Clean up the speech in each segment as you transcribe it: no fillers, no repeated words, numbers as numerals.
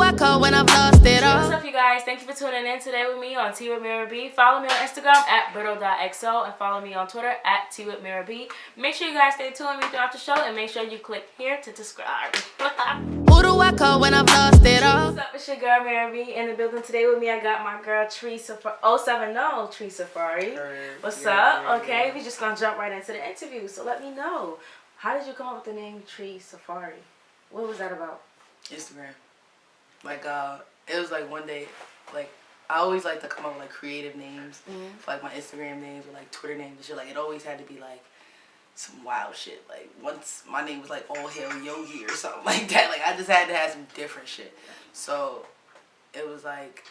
I call when I've lost it all? What's up, you guys? Thank you for tuning in today with me on Tea with MiraB. Follow me on Instagram at brittle.xo and follow me on Twitter at Tea with MiraB. Make sure you guys stay tuned with me throughout the show and make sure you click here to subscribe. Who do I call when I've lost it all? What's up? It's your girl MiraB in the building today with me. I got my girl Tree Safari, O70 Safari. What's up? Okay, we just gonna jump right into the interview. So let me know, how did you come up with the name Tree Safari? What was that about? Instagram. Like, it was like one day, like, I always like to come up with like creative names for like my Instagram names or like Twitter names and shit. Like, it always had to be like some wild shit. Like, once my name was like All Hail Yogi or something like that. Like, I just had to have some different shit. So it was like,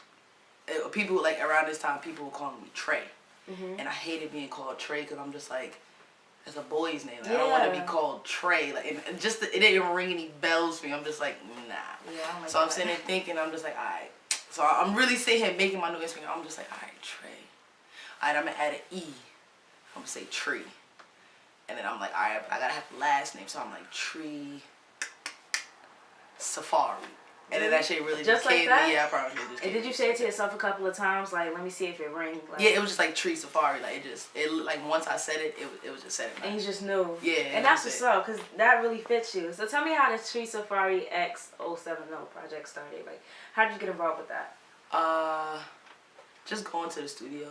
people like around this time, people were calling me Trey, and I hated being called Trey because I'm just like, it's a boy's name. Like, I don't want to be called Trey. Like, it didn't ring any bells for me. I'm just like, nah. Yeah, like so I'm sitting there thinking, I'm just like, alright. So I'm really sitting here making my new Instagram. I'm just like, alright, Trey. Alright, I'm gonna add an E. I'm gonna say Tree. And then I'm like, alright, I gotta have the last name. So I'm like, Tree Safari. And then that shit really just came to me. Yeah, I probably just came. And did you say it to yourself a couple of times? Like, let me see if it rings. Like, yeah, it was just like Tree Safari. Like, like once I said it, it was just said it. And you just knew. Yeah. And that's what's up, because that really fits you. So tell me how the Tree Safari X 070 project started. Like, how did you get involved with that? Just going to the studio.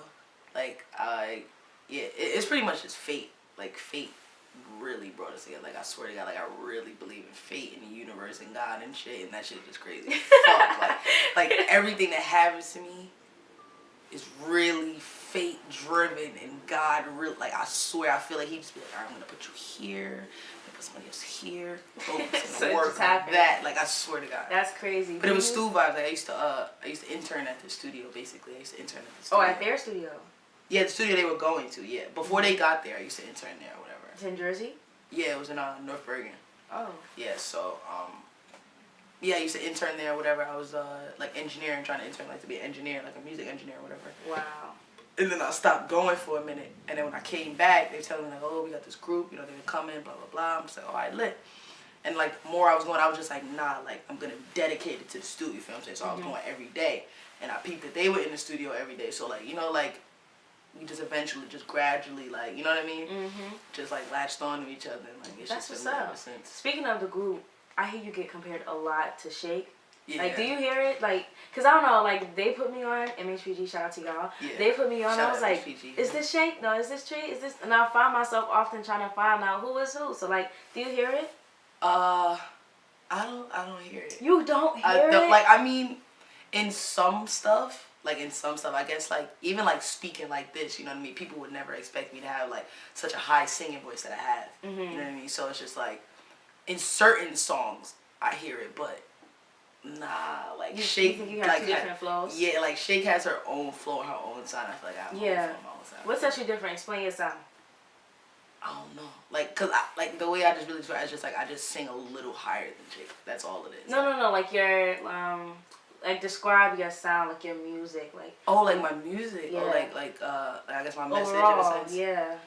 Like, it's pretty much just fate. Like, fate really brought us together. Like, I swear to God, like, I really believe in fate and the universe and God and shit, and that shit is just crazy. Fuck, like everything that happens to me is really fate driven, and God really, like, I swear, I feel like he just be like, alright, I'm gonna put you here, and put somebody else here, it's gonna work like that. Like, I swear to God. That's crazy. But it was Stu vibes. Like, I used to intern at the studio, basically. I used to intern at the studio. Oh, at their studio? Yeah, the studio they were going to, yeah. Before they got there, I used to intern there or whatever. It's in Jersey? Yeah, it was in North Bergen. Oh. Yeah, so, yeah, I used to intern there or whatever. I was, like, engineering, trying to intern, like, to be an engineer, like a music engineer or whatever. Wow. And then I stopped going for a minute. And then when I came back, they were telling me, like, oh, we got this group, you know, they were coming, blah, blah, blah. I'm just like, all right, lit. And, like, the more I was going, I was just like, nah, like, I'm going to dedicate it to the studio, you feel what I'm saying? So I was going every day. And I peeped that they were in the studio every day. So, like, you know, like, we just eventually, just gradually, like, you know what I mean? Just, like, latched on to each other. And, like, it's That's just what's been up. ever since. Speaking of the group, I hear you get compared a lot to Shake. Yeah. Like, do you hear it? Like, because I don't know, like, they put me on, MHPG, shout out to y'all. Yeah. They put me on, I was like, MHPG, is this Shake? No, is this Tree? Is this? And I find myself often trying to find out who is who. So, like, do you hear it? I don't hear it. You don't hear it? Like, I mean, in some stuff, I guess, like, even, like, speaking like this, you know what I mean? People would never expect me to have, like, such a high singing voice that I have. You know what I mean? So it's just, like, in certain songs, I hear it, but nah, like, Shake, you think you have like, two different flows? Yeah, like, Shake has her own flow, her own sound. I feel like I have my own flow, my own sound. What sets you different? Explain your sound. I don't know. Like, cause like, the way I just really try, it's just, like, I just sing a little higher than Shake. That's all it is. No, like, your, like, describe your sound, like, your music, like. Oh, like, my music? Yeah. Oh, like, I guess my message overall, in a sense? Yeah.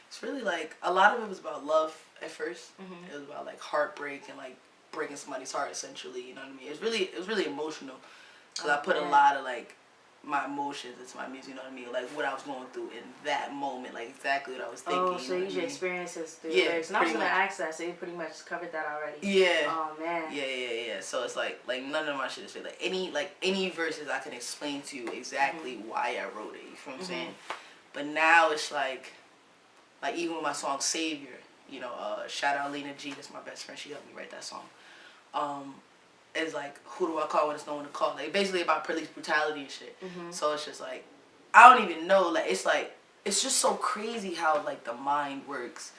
It's really, like, a lot of it was about love at first. It was about, like, heartbreak and, like, breaking somebody's heart, essentially, you know what I mean? It was really emotional, because I put a lot of, like, my emotions into my music, you know what I mean? Like, what I was going through in that moment, like, exactly what I was thinking. Oh, so you use your experiences through your lyrics. And I was going to ask that, so you pretty much covered that already. Yeah. Oh, man. Yeah. So it's like none of my shit is fake. Like, any verses I can explain to you exactly why I wrote it, you feel what I'm saying? But now it's like even with my song Savior, you know, shout out Lena G, that's my best friend, she helped me write that song. It's like, who do I call when it's no one to call? Like, basically about police brutality and shit. So it's just like, I don't even know, like, it's just so crazy how, like, the mind works.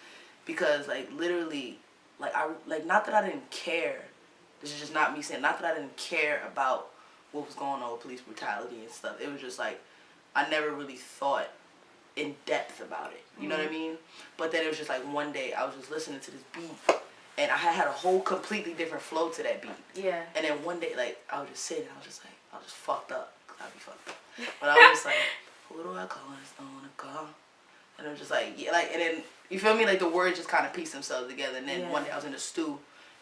Because, like, literally, like, not that I didn't care. This is just not me saying, not that I didn't care about what was going on with police brutality and stuff. It was just like, I never really thought in depth about it. You know what I mean? But then it was just like, one day I was just listening to this beat, and I had a whole completely different flow to that beat. Yeah. And then one day, like, I was just sitting, I was just like, I was just fucked up. Cause I'd be fucked up. But I was just like, who do I call when it's no one to call? And I'm just like, yeah, like, and then, you feel me? Like, the words just kind of piece themselves together. And then one day I was in the stew,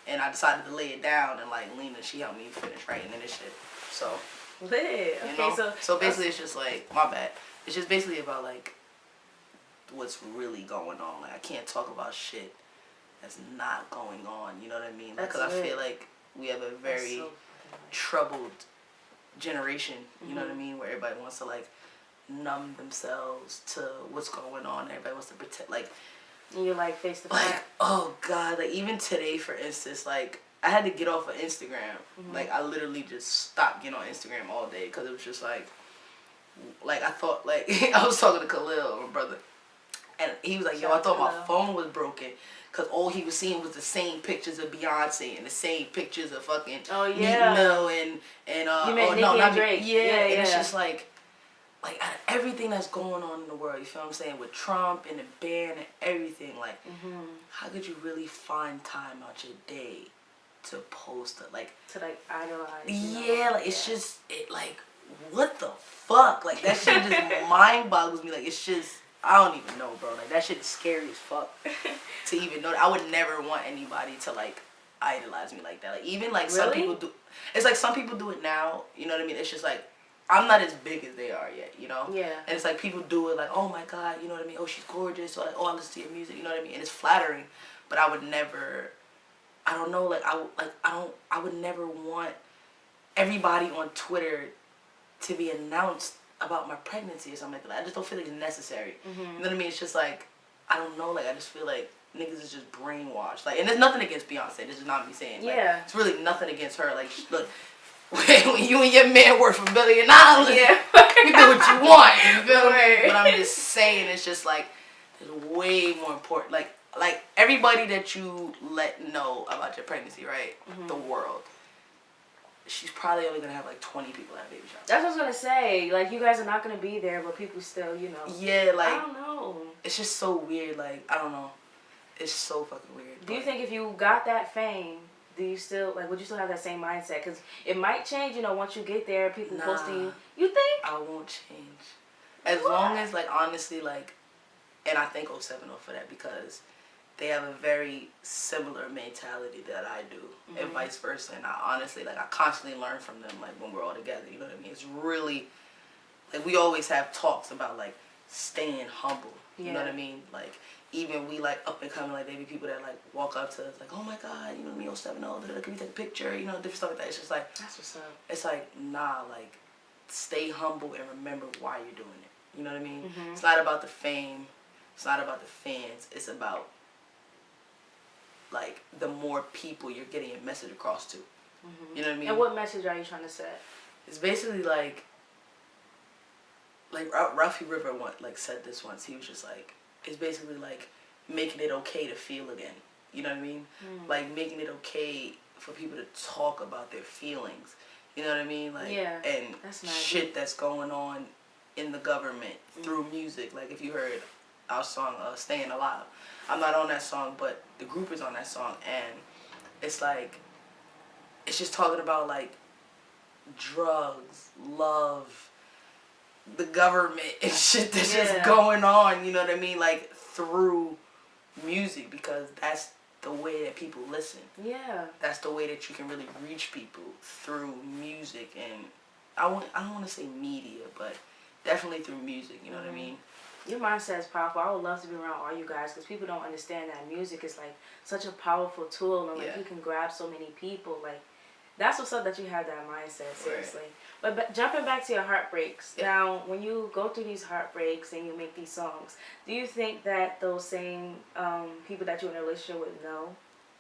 and I decided to lay it down, and, like, Lena, she helped me finish writing and this shit. So. Lit. Okay, you know? So basically, it's just, like, my bad. It's just basically about, like, what's really going on. Like, I can't talk about shit that's not going on. You know what I mean? Because I feel like we have a very troubled generation. You know what I mean? Where everybody wants to, like, numb themselves to what's going on. Everybody wants to pretend, like, and you're like face to face. Like, oh god, like even today, for instance, like I had to get off of Instagram. Like I literally just stopped getting on Instagram all day because it was just like I thought, like I was talking to Khalil, my brother, and he was like, yo, I thought my phone was broken. Cause all he was seeing was the same pictures of Beyonce and the same pictures of fucking Meek Mill and Drake. And it's just like out of everything that's going on in the world, you feel what I'm saying, with Trump and the ban and everything, like how could you really find time out your day to post it, like to like idolize? Yeah, like it's just like what the fuck, like that shit just mind boggles me. Like it's just I don't even know, bro. Like that shit is scary as fuck to even know. I would never want anybody to like idolize me like that. Like even like some people do. It's like some people do it now. You know what I mean? It's just like I'm not as big as they are yet. You know? Yeah. And it's like people do it like, oh my god, you know what I mean? Oh, she's gorgeous. Or like, oh, I listen to your music. You know what I mean? And it's flattering, but I would never. I don't know. Like I would never want everybody on Twitter to be announced about my pregnancy or something like that. I just don't feel like it's necessary. You know what I mean? It's just like, I don't know, like I just feel like niggas is just brainwashed. Like, and there's nothing against Beyonce. This is not me saying. Like, it's really nothing against her. Like, look, when you and your man work for $1 billion, you do what you want. You feel me? But I'm just saying, it's just like, there's way more important. Like everybody that you let know about your pregnancy, right? The world. She's probably only gonna have like 20 people at a baby shower. That's what I was gonna say. Like you guys are not gonna be there, but people still, you know. Yeah, like I don't know. It's just so weird. Like I don't know. It's so fucking weird. Do you think if you got that fame, do you still like? Would you still have that same mindset? Because it might change. You know, once you get there, people posting you. You think? I won't change. As long as like honestly like, and I thank O70 for that because they have a very similar mentality that I do, and vice versa. And I honestly, like, I constantly learn from them, like, when we're all together, you know what I mean? It's really, like, we always have talks about, like, staying humble, you know what I mean? Like, even we, like, up and coming, like, there be people that, like, walk up to us, like, oh my god, you know what I mean, O70, can we take a picture, you know, different stuff like that. It's just like, that's what's up. It's like, nah, like, stay humble and remember why you're doing it, you know what I mean? It's not about the fame, it's not about the fans, it's about like the more people you're getting your message across to. You know what I mean? And what message are you trying to say? It's basically like Ralphie River said this once. He was just like, it's basically like making it okay to feel again. You know what I mean? Like making it okay for people to talk about their feelings. You know what I mean? Like and that's shit that's going on in the government through music. Like if you heard our song Staying Alive. I'm not on that song, but the group is on that song, and it's like, it's just talking about like drugs, love, the government and shit that's just going on, you know what I mean, like through music, because that's the way that people listen. Yeah. That's the way that you can really reach people, through music, and I don't want to say media, but definitely through music, you know what I mean? Your mindset is powerful. I would love to be around all you guys because people don't understand that music is like such a powerful tool and like you can grab so many people. Like that's what's up that you have that mindset, seriously. Right. But jumping back to your heartbreaks, now when you go through these heartbreaks and you make these songs, do you think that those same people that you're in a relationship with know?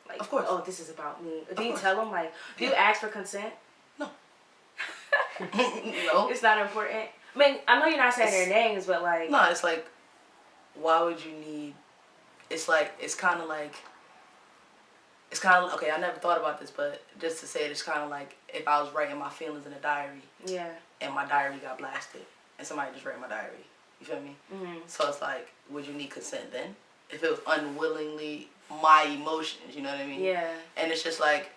Like, of course. Oh, this is about me. Do you tell them, like, do you ask for consent? No. No. It's not important? I mean, I know you're not saying their names, but like... No, it's like, why would you need... It's like, it's kind of like... It's kind of... Okay, I never thought about this, but just to say it, it's kind of like if I was writing my feelings in a diary. Yeah. And my diary got blasted. And somebody just read my diary. You feel me? Mm-hmm. So it's like, would you need consent then? If it was unwillingly my emotions, you know what I mean? Yeah. And it's just like...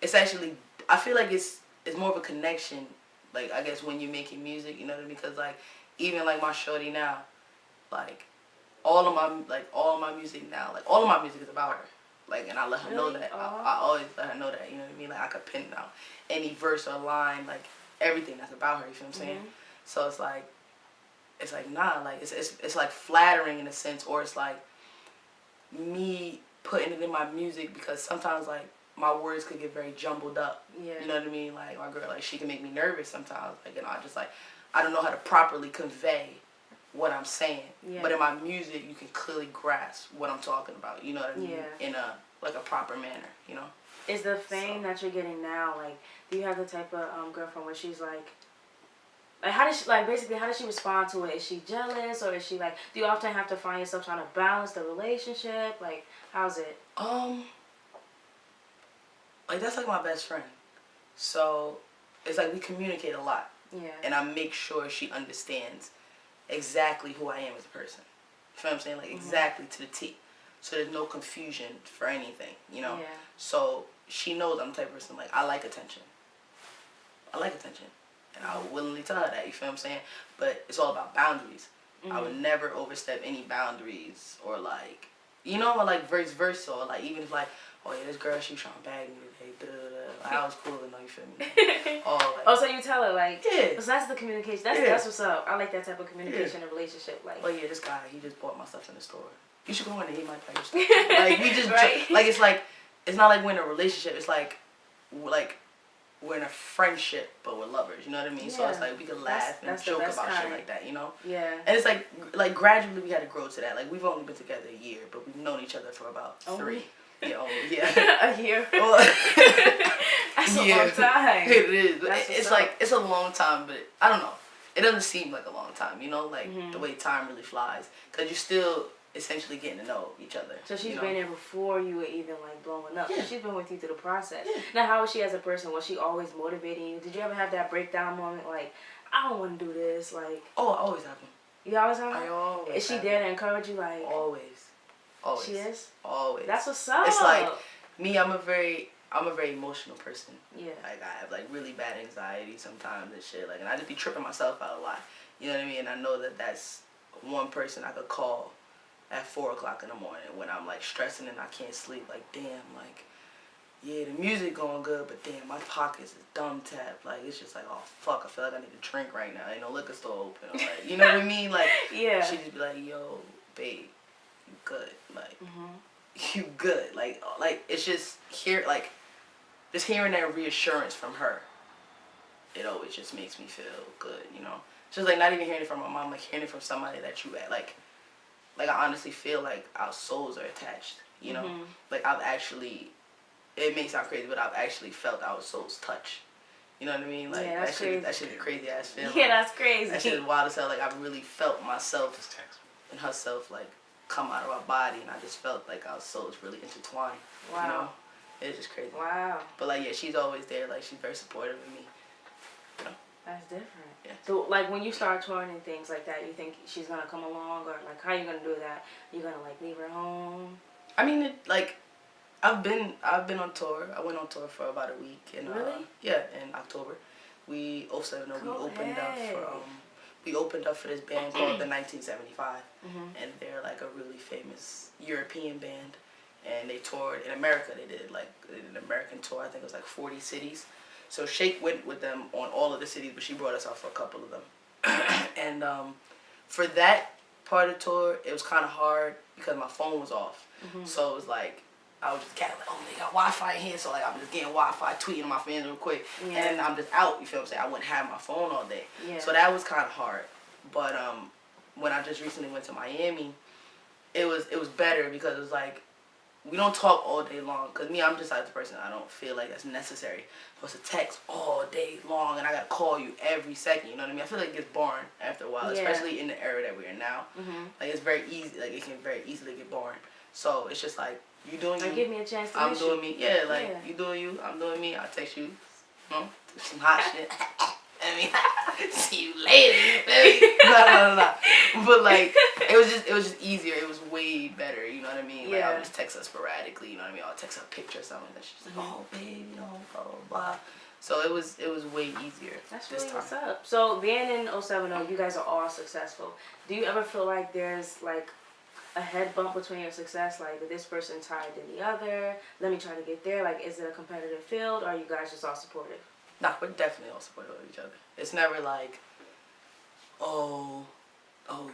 It's actually... I feel like it's more of a connection... Like, I guess when you're making music, you know what I mean? Because, like, even, like, my shorty now, like, all of my music now, like all of my music is about her. Like, and I let her know Really? that. Aw. I always let her know that. You know what I mean? Like I could pin out any verse or line, like everything that's about her. You feel what I'm saying? So it's like nah, like it's like flattering in a sense, or it's like me putting it in my music because sometimes like my words could get very jumbled up. Yeah. You know what I mean? Like my girl, like she can make me nervous sometimes. Like, and I just like I don't know how to properly convey what I'm saying. Yeah. But in my music, you can clearly grasp what I'm talking about. You know what I mean? Yeah. In a like a proper manner. You know. Is the fame that you're getting now, like, do you have the type of girlfriend where she's like how does she, like, basically, how does she respond to it? Is she jealous, or is she like, do you often have to find yourself trying to balance the relationship? Like, how's it? Like that's like my best friend. So it's like we communicate a lot. Yeah. And I make sure she understands exactly who I am as a person. You feel what I'm saying? Like exactly to the T. So there's no confusion for anything, you know? Yeah. So she knows I'm the type of person, like, I like attention. I like attention. And I will willingly tell her that, you feel what I'm saying? But it's all about boundaries. I would never overstep any boundaries or like, you know, or like vice versa. Or like even if like, oh yeah, this girl, she trying to bag me today. Like, I was cool enough, you feel me? Like, oh, so you tell her like, yeah. So that's the communication. That's what's up. I like that type of communication in a relationship. Like, oh yeah, this guy, he just bought my stuff in the store. You should go in there, he might buy your stuff. Like we just right? like it's not like we're in a relationship. It's like we're in a friendship, but we're lovers. You know what I mean? Yeah. So it's like we can laugh and joke about shit like that. You know? Yeah. And it's like gradually we had to grow to that. Like we've only been together a year, but we've known each other for about 3. Yeah, yeah. A year. Well, that's a long time. It is. It's like it's a long time, but I don't know. It doesn't seem like a long time. You know, like the way time really flies, because you're still essentially getting to know each other. So she's been there before you were even like blowing up. Yeah. So she's been with you through the process. Yeah. Now, how was she as a person? Was she always motivating you? Did you ever have that breakdown moment like, I don't want to do this? Like, oh, I always have them. You always have them? I always. Is she there to encourage you? Like, always. Always. She is? Always. That's what's up. It's like me. I'm a very emotional person. Yeah. Like I have like really bad anxiety sometimes and shit. Like, and I just be tripping myself out a lot. You know what I mean? And I know that that's one person I could call at 4 o'clock in the morning when I'm like stressing and I can't sleep. Like, damn, like, yeah, the music going good, but damn, my pockets is dumb tapped. Like, it's just like, oh fuck, I feel like I need to drink right now. Ain't no liquor store open. Or, like, you know what I mean? Like, yeah. She just be like, yo, babe, you good? Like, you good? Like it's just just hearing that reassurance from her. It always just makes me feel good, you know. Just like not even hearing it from my mom, like hearing it from somebody that you like I honestly feel like our souls are attached, you know. Like I've actually, it may sound crazy, but I've actually felt our souls touch. You know what I mean? Like yeah, that's crazy. That shit is crazy ass feeling. Yeah, that's crazy. That shit is wild as hell. Like I've really felt myself and herself like come out of our body, and I just felt like our souls really intertwined. Wow. You know? It's just crazy. Wow. But like, yeah, she's always there. Like she's very supportive of me. You know? That's different. Yeah. So like when you start touring and things like that, you think she's gonna come along, or like how you gonna do that? You gonna like leave her home? I mean, I've been on tour. I went on tour for about a week. And, really? Yeah, in October. We 070 we opened up for this band called the 1975, and they're like a really famous European band, and they toured in America. They did an American tour. I think it was like 40 cities. So Shake went with them on all of the cities, but she brought us out for a couple of them. And for that part of the tour, it was kind of hard because my phone was off. So it was like, I was just getting like, oh, they got Wi-Fi in here. So like, I'm just getting Wi-Fi, tweeting my fans real quick. Yeah. And then I'm just out, you feel what I'm saying? I wouldn't have my phone all day. Yeah. So that was kind of hard. But when I just recently went to Miami, it was better because it was like, we don't talk all day long. Because me, I'm just like the person, I don't feel like that's necessary for us to text all day long and I got to call you every second, you know what I mean? I feel like it gets boring after a while, especially in the era that we're in now. Like, it's very easy, like, it can very easily get boring. So, it's just like, you doing you. Give me a chance to I'm doing me. Yeah, like, you doing you, I'm doing me. I'll text you, some hot shit. I mean, see you later, you feel me? No. But like, it was just easier. It was way better, you know what I mean? Like, I would just text her sporadically, you know what I mean? I'll text her a picture or something, and she's like, oh, babe, you know, blah, blah, blah. So it was way easier. That's really what's up. So being in 070, you guys are all successful. Do you ever feel like there's like a head bump between your success? Like, is this person tied than the other? Let me try to get there. Like, is it a competitive field, or are you guys just all supportive? Nah, we're definitely all supportive of each other. It's never like, oh,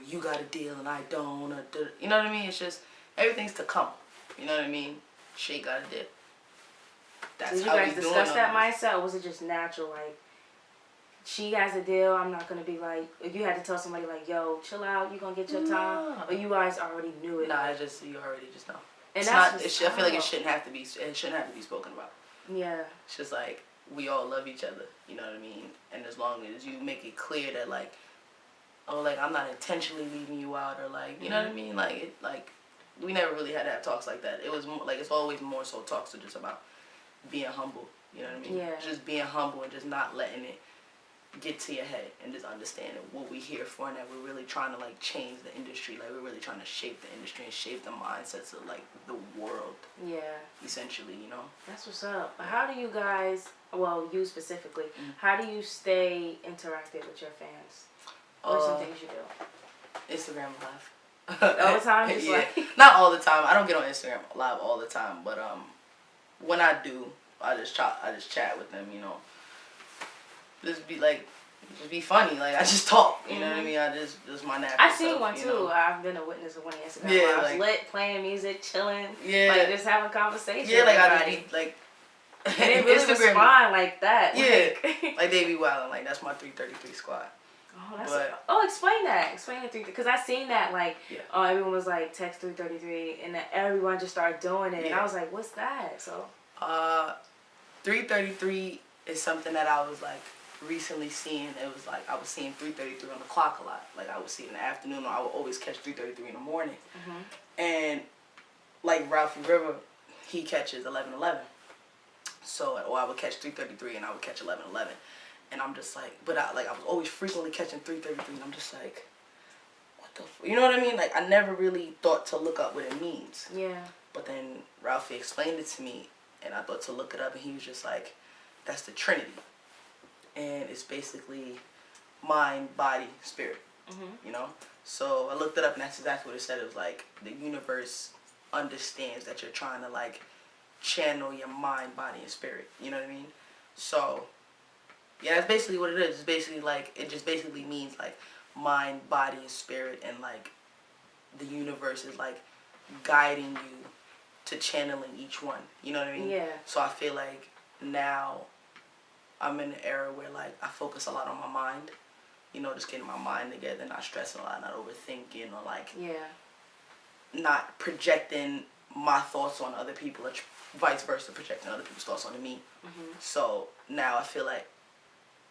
you got a deal and I don't. Or, you know what I mean? It's just, everything's to come. You know what I mean? She got a deal. That's Did you how guys we discuss doing that on this. mindset, or was it just natural? Like, she has a deal, I'm not going to be like, if you had to tell somebody like, yo, chill out, you going to get your time? Nah. Or you guys already knew it? Nah, it's just, you already just know. And It's that's not, what's I feel like it up. shouldn't have to be spoken about. Yeah. It's just like, we all love each other, you know what I mean? And as long as you make it clear that like, oh, like, I'm not intentionally leaving you out, or like, you know what I mean? Like, we never really had to have talks like that. It was more, like, it's always more so talks are just about being humble, you know what I mean? Yeah. Just being humble and just not letting it get to your head, and just understanding what we're here for, and that we're really trying to like change the industry. Like, we're really trying to shape the industry and shape the mindsets of like the world, Yeah. essentially, you know? That's what's up. How do you guys, well, you specifically, how do you stay interactive with your fans? What are some things you do? Instagram Live. All the time? Just Yeah. like... Not all the time. I don't get on Instagram Live all the time, but when I do, I just chat with them, you know. Just be funny. Like, I just talk, you know what I mean? I just my natural I seen self, one you too. know? I've been a witness of one Instagram. Yeah, Where I was like- lit, playing music, chilling, Yeah. like just having conversation. Yeah, like, with I everybody. just be, like... And they really respond like that. Yeah. Like, Like, they be wildin', like, that's my 333 squad. oh, that's But- explain that. Explain the 333. Because I seen that, like, Yeah. everyone was like, text 333, and then everyone just started doing it. And Yeah. I was like, what's that? So, 333 is something that I was, like, recently seeing. It was, like, I was seeing 333 on the clock a lot. Like, I would see it in the afternoon, or I would always catch 333 in the morning. And, like, Ralphie River, he catches 11:11. So, or I would catch 333 and I would catch 11:11. And I'm just like, but I was always frequently catching 333, and I'm just like, what the you know what I mean? Like, I never really thought to look up what it means. yeah. But then Ralphie explained it to me, and I thought to look it up, and he was just like, that's the Trinity. And it's basically mind, body, spirit, you know? So I looked it up, and that's exactly what it said. It was like, the universe understands that you're trying to, like, channel your mind, body, and spirit. You know what I mean? So, yeah, that's basically what it is. It's basically, like, it just basically means, like, mind, body, and spirit, and, like, the universe is, like, guiding you to channeling each one. You know what I mean? Yeah. So I feel like now I'm in an era where, like, I focus a lot on my mind. You know, just getting my mind together, not stressing a lot, not overthinking, or, like, Yeah. not projecting my thoughts on other people, or vice versa, projecting other people's thoughts onto me. So now I feel like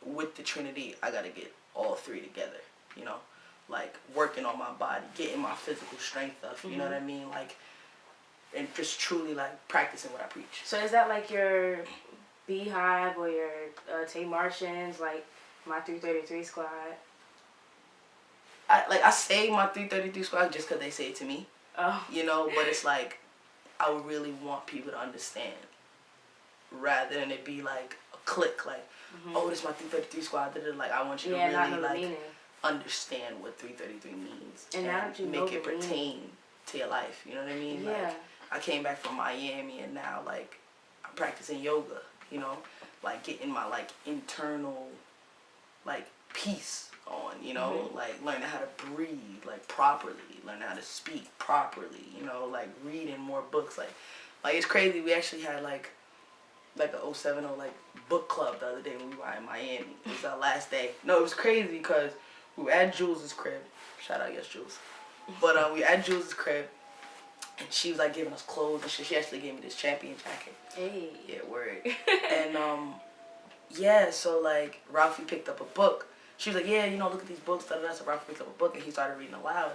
with the Trinity, I gotta get all three together, you know? Like, working on my body, getting my physical strength up, you know what I mean? Like, and just truly, like, practicing what I preach. So is that like your Beehive or your Tay Martians, like my 333 squad? I say my 333 squad just because they say it to me, Oh. you know? But it's like, I would really want people to understand, rather than it be like a clique, like, oh, this is my 333 squad. Like, I want you to Yeah, not really, know the like, meaning. understand what 333 means, And now that you know make it the meaning. pertain to your life. You know what I mean? Yeah. Like, I came back from Miami, and now, like, I'm practicing yoga. You know, like, getting my, like, internal, like, peace on. You know, like, learning how to breathe, like, properly, learning how to speak properly. You know, like, reading more books. Like it's crazy. We actually had like a 070 like book club the other day when we were in Miami. It was our last day. No, it was crazy because we were at Jules's crib. Shout out, yes, Jules. But we were at Jules's crib, and she was like giving us clothes and shit. She actually gave me this champion jacket. Hey. Yeah, word. And yeah, so like Ralphie picked up a book. She was like, yeah, you know, look at these books. Da, da, da. So Ralphie picked up a book, and he started reading aloud.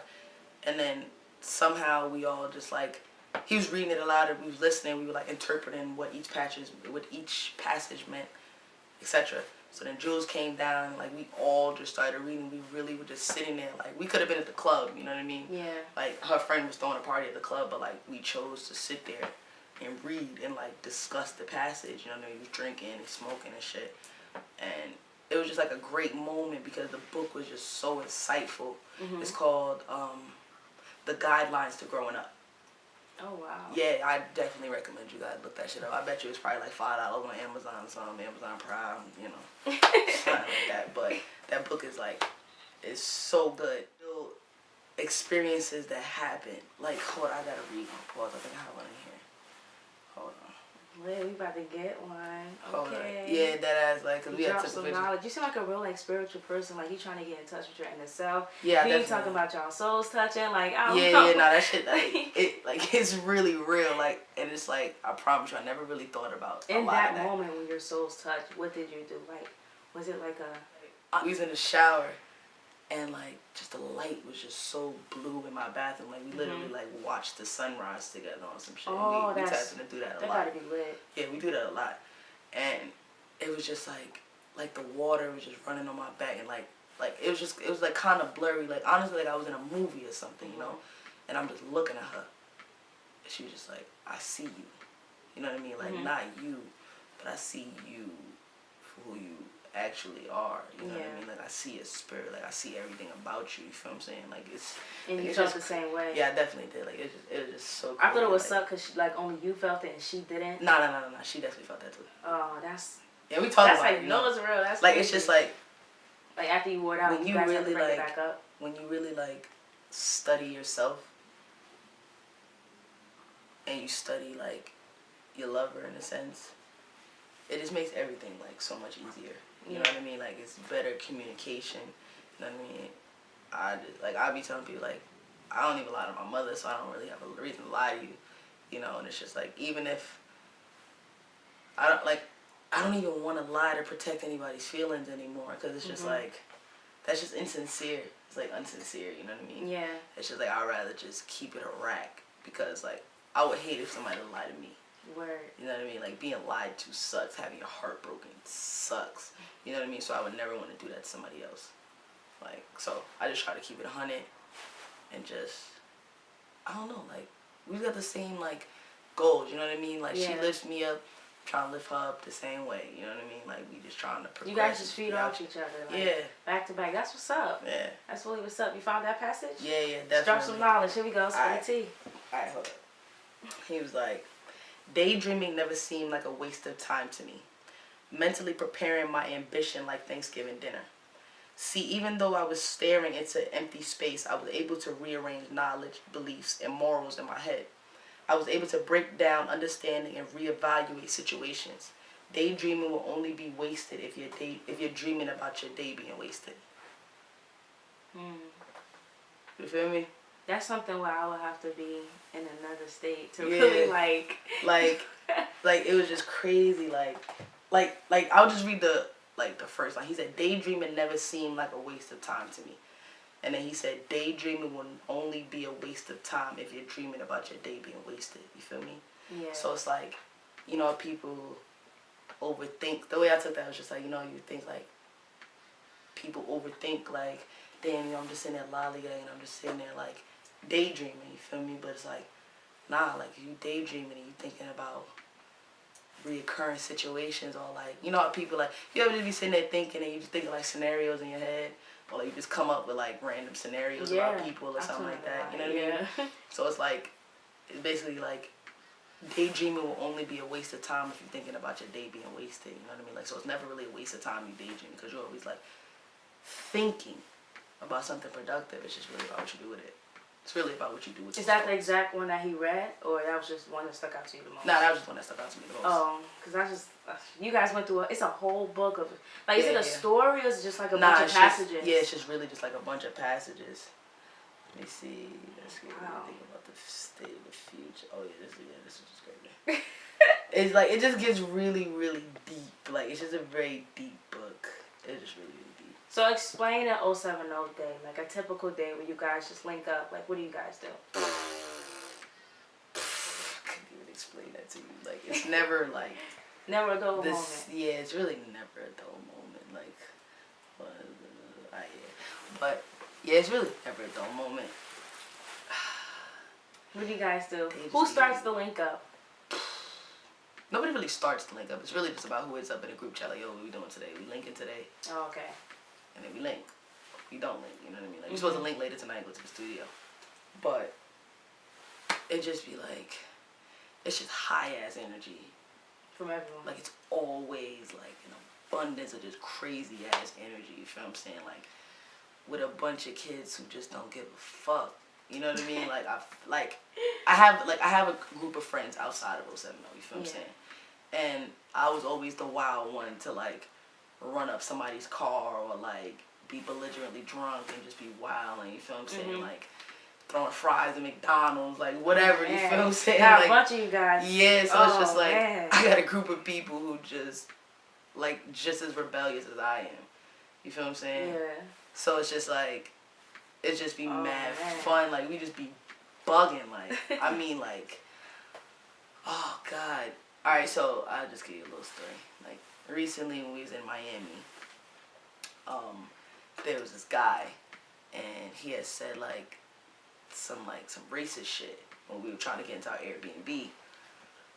And then somehow we all just like, he was reading it aloud, and we was listening. We were like interpreting what each passage meant, etc. So then Jules came down, and like we all just started reading. We really were just sitting there, like we could have been at the club, you know what I mean? Yeah. Like her friend was throwing a party at the club, but like we chose to sit there and read and like discuss the passage. You know what I mean? We was drinking and smoking and shit, and it was just like a great moment because the book was just so insightful. It's called the guidelines to growing up. Oh wow. Yeah, I definitely recommend you guys look that shit up. I bet you it's probably like $5 on Amazon or something, Amazon Prime, you know, something like that. But that book is like, it's so good. Experiences that happen. Like, hold on, I gotta read my pause. I think I have one in here. Hold on. Well, we about to get one. Hold Okay. on. Yeah, that ass, like, cause we had Drop took a some picture. knowledge. You seem like a real like spiritual person. Like you trying to get in touch with your inner self. Yeah, you definitely. ain't talking about y'all souls touching. Like I don't Yeah, know. yeah, no, that shit, like, it's really real. Like, and it's like, I promise you, I never really thought about In a lot that of that. moment when your souls touched, what did you do? Like, was it like a? We was in the shower, and like, just the light was just so blue in my bathroom. Like, we literally like watched the sunrise together on some shit. Oh, we that's. tend to do that a that lot. gotta be lit. Yeah, we do that a lot, and it was just like the water was just running on my back, and like it was like kind of blurry. Like honestly, like I was in a movie or something, you know. And I'm just looking at her, and she was just like, I see you. You know what I mean? Like not you, but I see you for who you actually are. You know what I mean? Like I see a spirit. Like I see everything about you. You feel what I'm saying? Like it's. And like, you it's felt just, the same way. Yeah, I definitely did. Like it was just so. I thought it was like, suck because like only you felt it and she didn't. Nah. She definitely felt that too. Oh, that's. Yeah, we talked That's about like it. you know it's real. That's like crazy. it's just like. Like after you wore it out, When you you guys really have to bring it like, back up. when you really like study yourself and you study like your lover in a sense, it just makes everything like so much easier. You know what I mean? Like it's better communication. You know what I mean? I be telling people like I don't even lie to my mother, so I don't really have a reason to lie to you. You know, and it's just like even if I don't even want to lie to protect anybody's feelings anymore because it's just like, that's just insincere. It's like unsincere, you know what I mean? Yeah. It's just like, I'd rather just keep it a rack because like, I would hate if somebody would lie to me. Word. You know what I mean? Like being lied to sucks. Having your heart broken sucks. You know what I mean? So I would never want to do that to somebody else. Like, so I just try to keep it 100 and just, I don't know, like, we got the same like goals, you know what I mean? Like she lifts me up. Trying to lift her up the same way, you know what I mean? Like we just trying to progress. You guys just feed off each other, like, back to back. That's what's up. Yeah. That's really what's up. You found that passage? Yeah, definitely. Let's drop some knowledge. Here we go. Spill the tea. Alright, hold up. He was like, daydreaming never seemed like a waste of time to me. Mentally preparing my ambition like Thanksgiving dinner. See, even though I was staring into empty space, I was able to rearrange knowledge, beliefs, and morals in my head. I was able to break down understanding and reevaluate situations. Daydreaming will only be wasted if you're dreaming about your day being wasted. You feel me? That's something where I would have to be in another state to really like it was just crazy. Like I'll just read the first line. He said, daydreaming never seemed like a waste of time to me. And then he said, daydreaming will only be a waste of time if you're dreaming about your day being wasted. You feel me? Yeah. So it's like, you know, people overthink. The way I took that was just like, you know, you think like, people overthink like, damn, you know, I'm just sitting there lollygagging, I'm just sitting there like daydreaming, you feel me? But it's like, nah, like you daydreaming and you thinking about reoccurring situations or like, you know how people like, you ever just be sitting there thinking and you just thinking like scenarios in your head? Or like you just come up with like random scenarios about people or something like that. You know what I mean? So it's like, it's basically like daydreaming will only be a waste of time if you're thinking about your day being wasted. You know what I mean? Like, so it's never really a waste of time you daydream because you're always like thinking about something productive. It's just really about what you do with it. It's really about what you do with it. Is that the exact one that he read, or that was just one that stuck out to you the most? Nah, that was just one that stuck out to me the most. Because I just, you guys went through it's a whole book of, like, is it a story or is it just like a bunch of passages? It's just really just like a bunch of passages. Let me see. Let's get think about the state of the future. Oh yeah, this is just great. It's like, it just gets really, really deep. Like, it's just a very deep book. It's just really, really deep. So explain an 070 day, like a typical day where you guys just link up. Like, what do you guys do? I couldn't even explain that to you. Like, it's never like... Never a dull moment. Yeah, it's really never a dull moment. Like, but yeah, it's really never a dull moment. What do you guys do? Who starts the link up? Nobody really starts the link up. It's really just about who is up in a group chat. Like, yo, what we doing today? We linking today. Oh, okay. And then we link. We don't link. You know what I mean? Like, we're supposed to link later tonight. Go to the studio. but it just be like, it's just high ass energy. From everyone. Like, it's always like an abundance of just crazy ass energy. You feel what I'm saying? Like, with a bunch of kids who just don't give a fuck. You know what I mean? I have a group of friends outside of 070. You feel what I'm saying? And I was always the wild one to like run up somebody's car or like be belligerently drunk and just be wild, and you feel what I'm saying? Like throwing fries at McDonald's, like whatever. You feel what I'm saying? Got like, a bunch of you guys. Yeah, so it's just like man. I got a group of people who just as rebellious as I am. You feel what I'm saying? Yeah. So it's just like, it just be mad man. fun. Like, we just be bugging. Like, I mean, like, oh, God. All right, so I'll just give you a little story. Like, recently when we was in Miami, there was this guy, and he had said, like, some racist shit when we were trying to get into our Airbnb.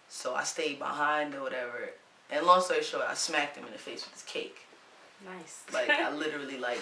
So I stayed behind or whatever. And long story short, I smacked him in the face with his cake. Nice. Like, I literally, like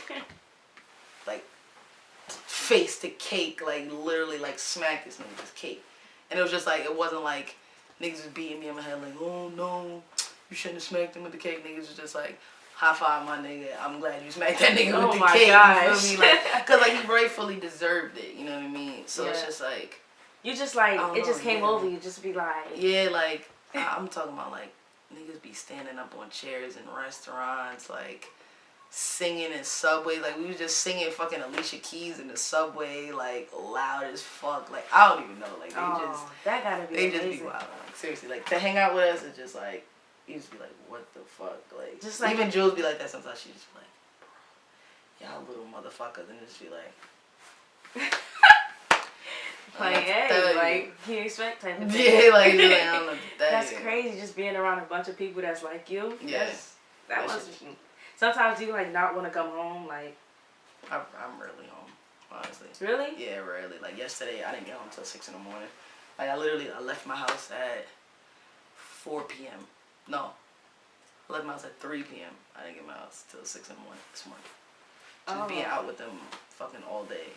face to cake, like literally like smacked this nigga with this cake. And it was just like, it wasn't like niggas was beating me in my head like, oh no, you shouldn't have smacked him with the cake. Niggas was just like, high five my nigga, I'm glad you smacked that nigga with the cake. Gosh. You feel me? Like, cause like he rightfully deserved it, you know what I mean? So it's just like, you just like, it just came over you, just be like. Yeah, like, I'm talking about like, niggas be standing up on chairs in restaurants, like, singing in subways. Like, we was just singing fucking Alicia Keys in the subway, like, loud as fuck. Like, I don't even know. Like, they just, that gotta be they amazing. just be wild. Like, seriously, like, to hang out with us is just like, you just be like, what the fuck? Like, just like, even Jules be like that sometimes. She just be like, y'all little motherfuckers, and just be like, like, hey, like, you expect type of thing. Yeah, like, I don't know what to That's crazy, just being around a bunch of people that's like you. Yeah. That was. Sometimes you like not want to come home, like. I'm rarely home, honestly. Really? Yeah, rarely. Like yesterday, I didn't get home till 6 in the morning. Like I left my house at 4 p.m. No, I left my house at 3 p.m. I didn't get my house till 6 in the morning this morning. Just being out with them fucking all day.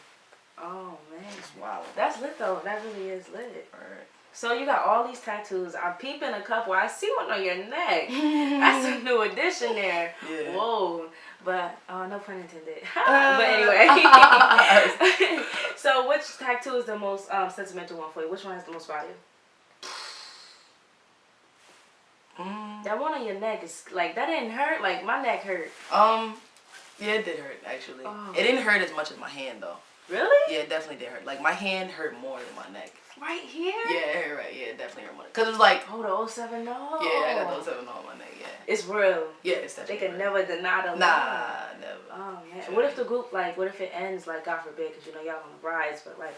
Oh man. It's wild. That's lit though. That really is lit. Alright. So you got all these tattoos. I'm peeping a couple. I see one on your neck. That's a new addition there. Yeah. Whoa. But, no pun intended. But anyway. So which tattoo is the most sentimental one for you? Which one has the most value? That one on your neck is like, that didn't hurt. Like, my neck hurt. Yeah, it did hurt actually. Oh. It didn't hurt as much as my hand though. Really? Yeah, it definitely did hurt. Like my hand hurt more than my neck. Right here? Yeah, it hurt right. Yeah, it definitely hurt more. Cause it was like. Oh, the 070. Yeah, I got the 070 on my neck. Yeah. It's real. Yeah, it's definitely. They can real. never deny the love. Nah, never. Oh man. What if the group, like, what if it ends, like, God forbid, because you know y'all on the rise, but like,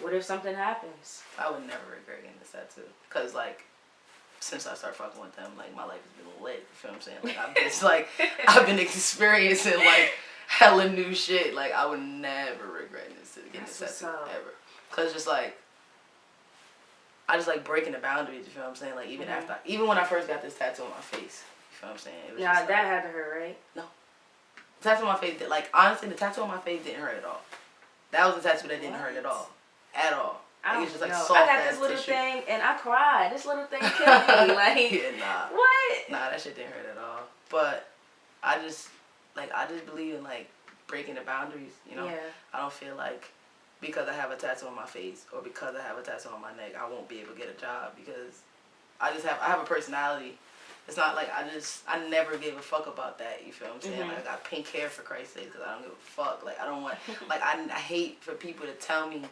what if something happens? I would never regret getting this tattoo. Cause like, since I started fucking with them, like my life has been lit. You feel what I'm saying? Like I've been experiencing like hella new shit. Like I would never regret getting this tattoo ever. Cause just like, I just like breaking the boundaries. You feel what I'm saying? Like even when I first got this tattoo on my face. You feel what I'm saying? It was Nah, just, that had to hurt, right? No. The tattoo on my face, like honestly, the tattoo on my face didn't hurt at all. That was the tattoo that didn't hurt at all. At all. I don't it's just like know. soft I got this little tissue. thing and I cried. This little thing killed me. Like, Yeah, nah. what? Nah, that shit didn't hurt at all. But I just believe in like breaking the boundaries, you know? Yeah. I don't feel like because I have a tattoo on my face or because I have a tattoo on my neck, I won't be able to get a job because I have a personality. It's not like I never gave a fuck about that, you feel what I'm saying? Like I got pink hair for Christ's sake because I don't give a fuck. Like I don't want, like I hate for people to tell me,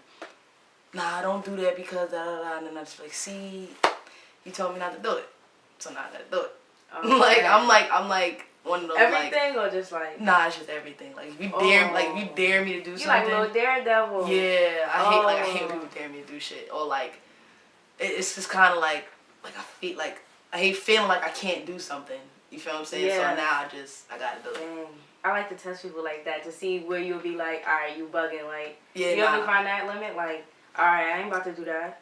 nah, don't do that because da da da, and then I just be like, see, you told me not to do it, so now I gotta do it. Okay. Like I'm like one of those everything like, or just like nah, it's just everything. Like if you dare me to do you something, like little daredevil. yeah, I hate when people dare me to do shit or like it's just kind of like I hate feeling like I can't do something. You feel what I'm saying? Yeah. So now I gotta do it. Dang. I like to test people like that to see where you'll be like, all right, you bugging. Like, Yeah, you ever find that limit? Like, all right, I ain't about to do that.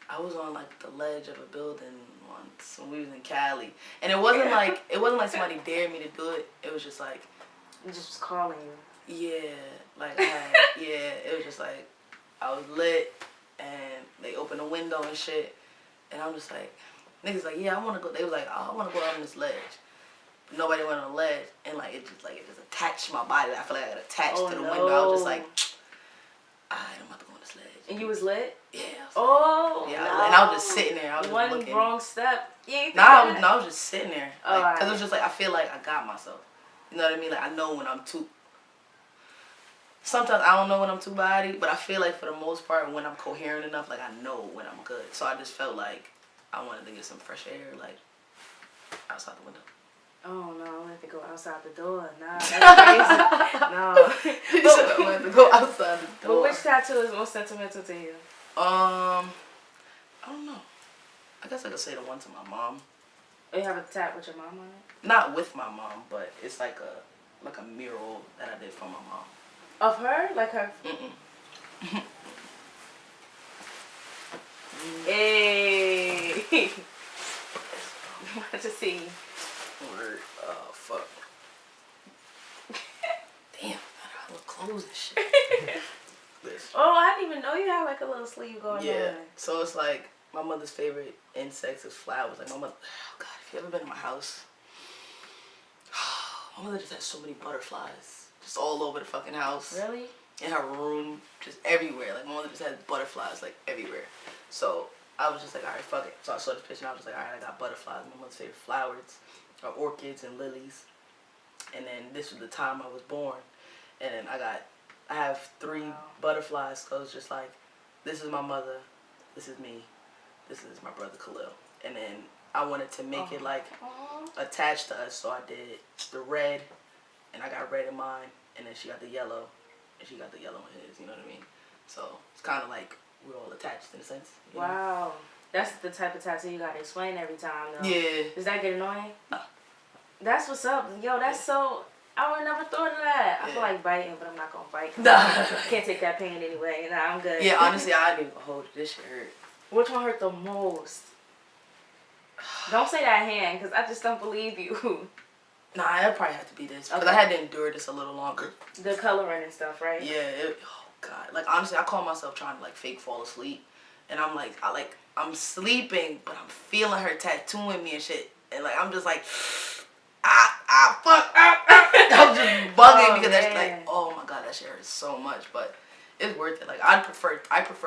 I was on like the ledge of a building once when we was in Cali, and it wasn't like somebody dared me to do it. It was just like, It just was calling you. yeah, like it was just like I was lit, and they opened the window and shit, and I'm just like, niggas like, yeah, I want to go. They was like, oh, I want to go out on this ledge. But nobody went on the ledge, and like it just attached my body. I feel like I got attached to the window. I was just like, I'm about to go on this ledge. And you was lit? Yeah. Yeah, no. And I was just sitting there. I was just one looking. wrong step. I was just sitting there. Oh, Like, cause it was just like I feel like I got myself. You know what I mean? Like I know when I'm too. Sometimes I don't know when I'm too body, but I feel like for the most part, when I'm coherent enough, like I know when I'm good. So I just felt like I wanted to get some fresh air, like outside the window. Oh no, I have to go outside the door. Nah, that's crazy. No. You said I wanted to go outside the door. But which tattoo is most sentimental to you? I don't know. I guess I could say the one to my mom. Oh, you have a tat with your mom on it? Not with my mom, but it's like a mural that I did for my mom. Of her? Like her? Mm-mm. Hey. Want to see. Word. Oh, fuck. Damn, I gotta close this shit. Oh, I didn't even know you had like a little sleeve going on. Yeah. So it's like my mother's favorite insects is flowers. Like my mother, oh God, if you ever been to my house, my mother just has so many butterflies. Just all over the fucking house. Really? In her room, just everywhere. Like my mother just has butterflies like everywhere. So I was just like, alright, fuck it. So I saw this picture and I was just like, alright, I got butterflies. My mother's favorite flowers are orchids and lilies. And then this was the time I was born. And then I have 3 butterflies. So it's just like, this is my mother, this is me, this is my brother Khalil. And then I wanted to make it like attached to us. So I did the red, and I got red in mine. And then she got the yellow, and she got the yellow in his, you know what I mean? So it's kind of like we're all attached in a sense. Wow. That's the type of tattoo you gotta explain every time, though. Yeah. Does that get annoying? No. That's what's up. Yo, that's so... I would never thought of that. I feel like biting, but I'm not gonna bite. Nah. I can't take that pain anyway. Nah, I'm good. Yeah, honestly, I didn't even hold it. This shit hurt. Which one hurt the most? Don't say that hand, because I just don't believe you. Nah, it'd probably have to be this. Because Okay. I had to endure this a little longer. The coloring and stuff, right? Yeah, oh God. Like, honestly, I call myself trying to, like, fake fall asleep. And I'm like, I'm sleeping, but I'm feeling her tattooing me and shit. And, like, I'm just like, fuck, I'm just bugging because that's like, oh my God, that shit hurts so much. But it's worth it. Like, I prefer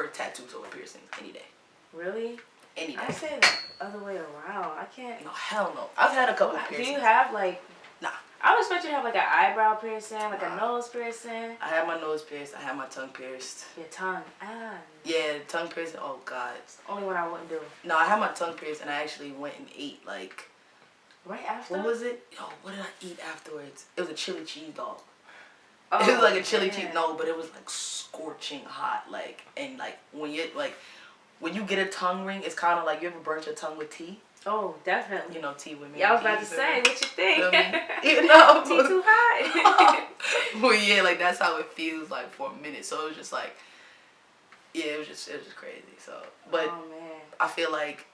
tattoos over piercings any day. Really? Any day. I say the other way around. I can't. No, hell no. I've had a couple piercings. Do you have, like... Nah. I would expect you to have, like, an eyebrow piercing, like a nose piercing. I had my nose pierced. I had my tongue pierced. Your tongue. Yeah, tongue piercing. Oh God. It's the only one I wouldn't do. No, I had my tongue pierced, and I actually went and ate like. Right after? What was it? Yo, what did I eat afterwards? It was a chili cheese dog. Oh, it was like a chili man. cheese. No, but it was like scorching hot. Like, and like when you get a tongue ring, it's kind of like, you ever burnt your tongue with tea? Oh, definitely. You know, tea with me. Yeah, I was about to say, what you think? You know, Tea too hot. Well, yeah, like that's how it feels like for a minute. So it was just like, yeah, it was just crazy. So, but oh, man. I feel like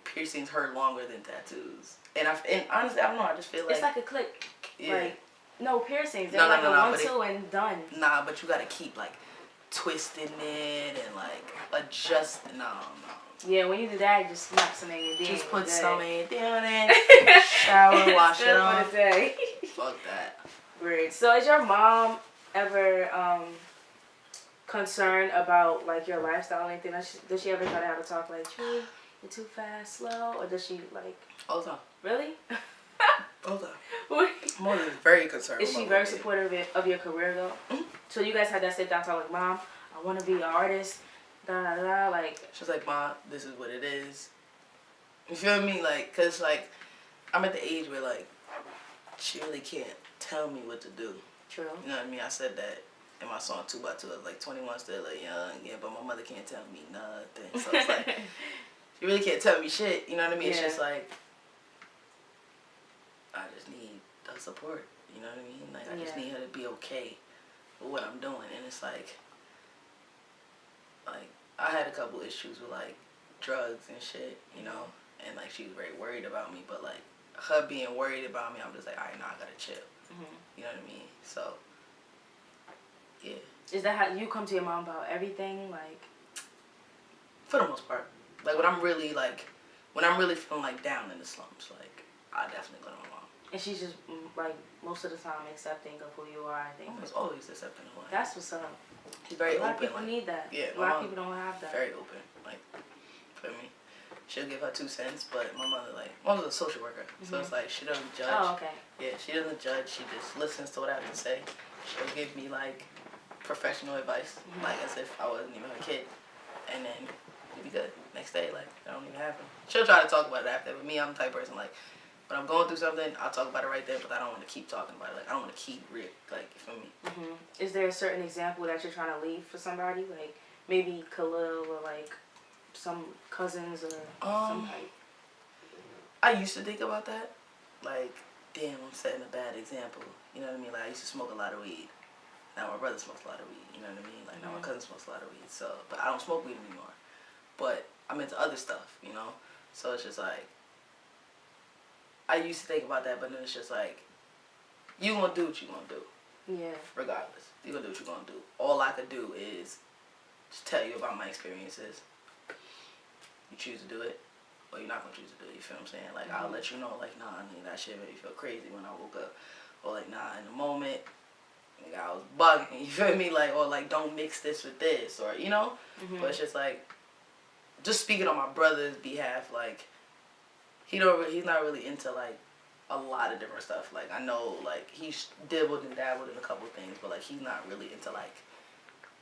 piercings hurt longer than tattoos. And honestly, I don't know. I just feel like It's like a click. Yeah. Like, no piercings. They're No, like no, a no, 1, 2, and done. Nah, but you gotta keep like twisting it and like adjust. No. Yeah, when you do that, you just snap some in your dick. Just put some in down it. Shower, wash it off. For the day. Fuck that. Weird. So is your mom ever concerned about like your lifestyle or anything? Does she ever try to have a talk like, Tree, you're too fast, slow? Or does she like... All the time. Really? All the time. My mother is very concerned. Is she very supportive of your career though? Mm-hmm. So you guys had that sit down talk like, Mom, I want to be an artist. Da da da. Like, she's like, Mom, this is what it is. You feel me? Like, cause like, I'm at the age where like, she really can't tell me what to do. True. You know what I mean? I said that in my song 2 by 2. I was like 21, still like young, yeah, but my mother can't tell me nothing. So it's like, she really can't tell me shit. You know what I mean? Yeah. It's just like, I just need the support. You know what I mean? Like, I just need her to be okay with what I'm doing. And it's like I had a couple issues with like drugs and shit, you know, and like she was very worried about me, but like her being worried about me, I'm just like, alright, now I gotta chill. Mm-hmm. You know what I mean? So yeah. Is that how you come to your mom about everything? Like, For the most part. Like, when I'm really feeling, like, down in the slumps, like, I definitely go to my mom. and she's just, like, most of the time accepting of who you are, I think. Almost always accepting who I am. That's what's up. She's very open. A lot open. of people like, need that. Yeah, a lot of people don't have that. Very open. Like, for me. She'll give her 2 cents, but my mother, like, mom's a social worker. So it's like, she doesn't judge. Oh, okay. Yeah, she doesn't judge. She just listens to what I have to say. She'll give me, like, professional advice, like as if I wasn't even her kid. And then it'd be good. Next day, like, it don't even happen. She'll try to talk about it after, but me, I'm the type of person, like, when I'm going through something, I'll talk about it right there, but I don't want to keep talking about it. Like, I don't want to keep like, you feel me? Is there a certain example that you're trying to leave for somebody? Like, maybe Khalil or, like, some cousins or somebody? I used to think about that. Like, damn, I'm setting a bad example. You know what I mean? Like, I used to smoke a lot of weed. Now my brother smokes a lot of weed. You know what I mean? Like, now my cousin smokes a lot of weed. So, but I don't smoke weed anymore. But I'm into other stuff, you know? So it's just like, I used to think about that, but then it's just like, you gonna do what you gonna do. Yeah. Regardless. You gonna do what you gonna do. All I could do is just tell you about my experiences. You choose to do it, or you're not gonna choose to do it, you feel what I'm saying? Like, I'll let you know, like, nah, nigga, that shit made me feel crazy when I woke up. Or like, nah, in the moment, nigga, I was bugging, you feel me? Like, or like, don't mix this with this, or, you know? But it's just like, just speaking on my brother's behalf, like, he's not really into, like, a lot of different stuff. Like, I know, like, he's dibbled and dabbled in a couple things, but, like, he's not really into, like,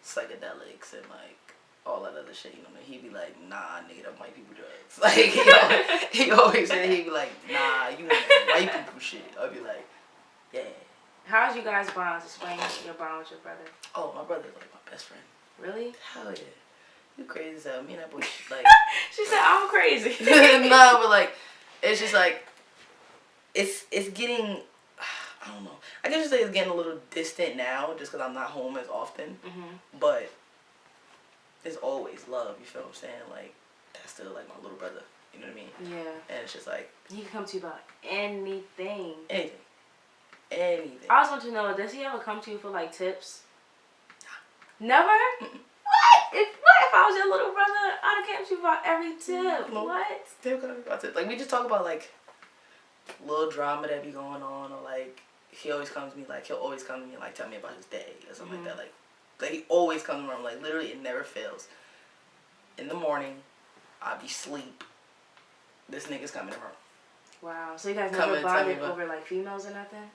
psychedelics and, like, all that other shit, you know what I mean? He'd be like, nah, nigga, that white people drugs. Like, you know, he always said, he'd be like, nah, you want white people shit. I'd be like, yeah. How's you guys' bond? Explain your bond with your brother. Oh, my brother's, like, my best friend. Really? Hell yeah. You crazy as hell. Me and that boy, like... She said, I'm crazy. No, but, like, it's just, like, it's getting, I don't know. I guess you say it's getting a little distant now, just because I'm not home as often. But it's always love, you feel what I'm saying? Like, that's still, like, my little brother. You know what I mean? Yeah. And it's just, like... He can come to you about anything. Anything. Anything. I also want to know, does he ever come to you for, like, tips? Never? What if I was your little brother, I'd have came to you about every tip. No. What? They're gonna be about to, like, we just talk about, like, little drama that be going on, or, like, he'll always come to me, and, like, tell me about his day, or something like that, like, he always comes around, like, literally, it never fails. In the morning, I'll be asleep. This nigga's coming around. Wow, so you guys never bonded over, like, females or nothing?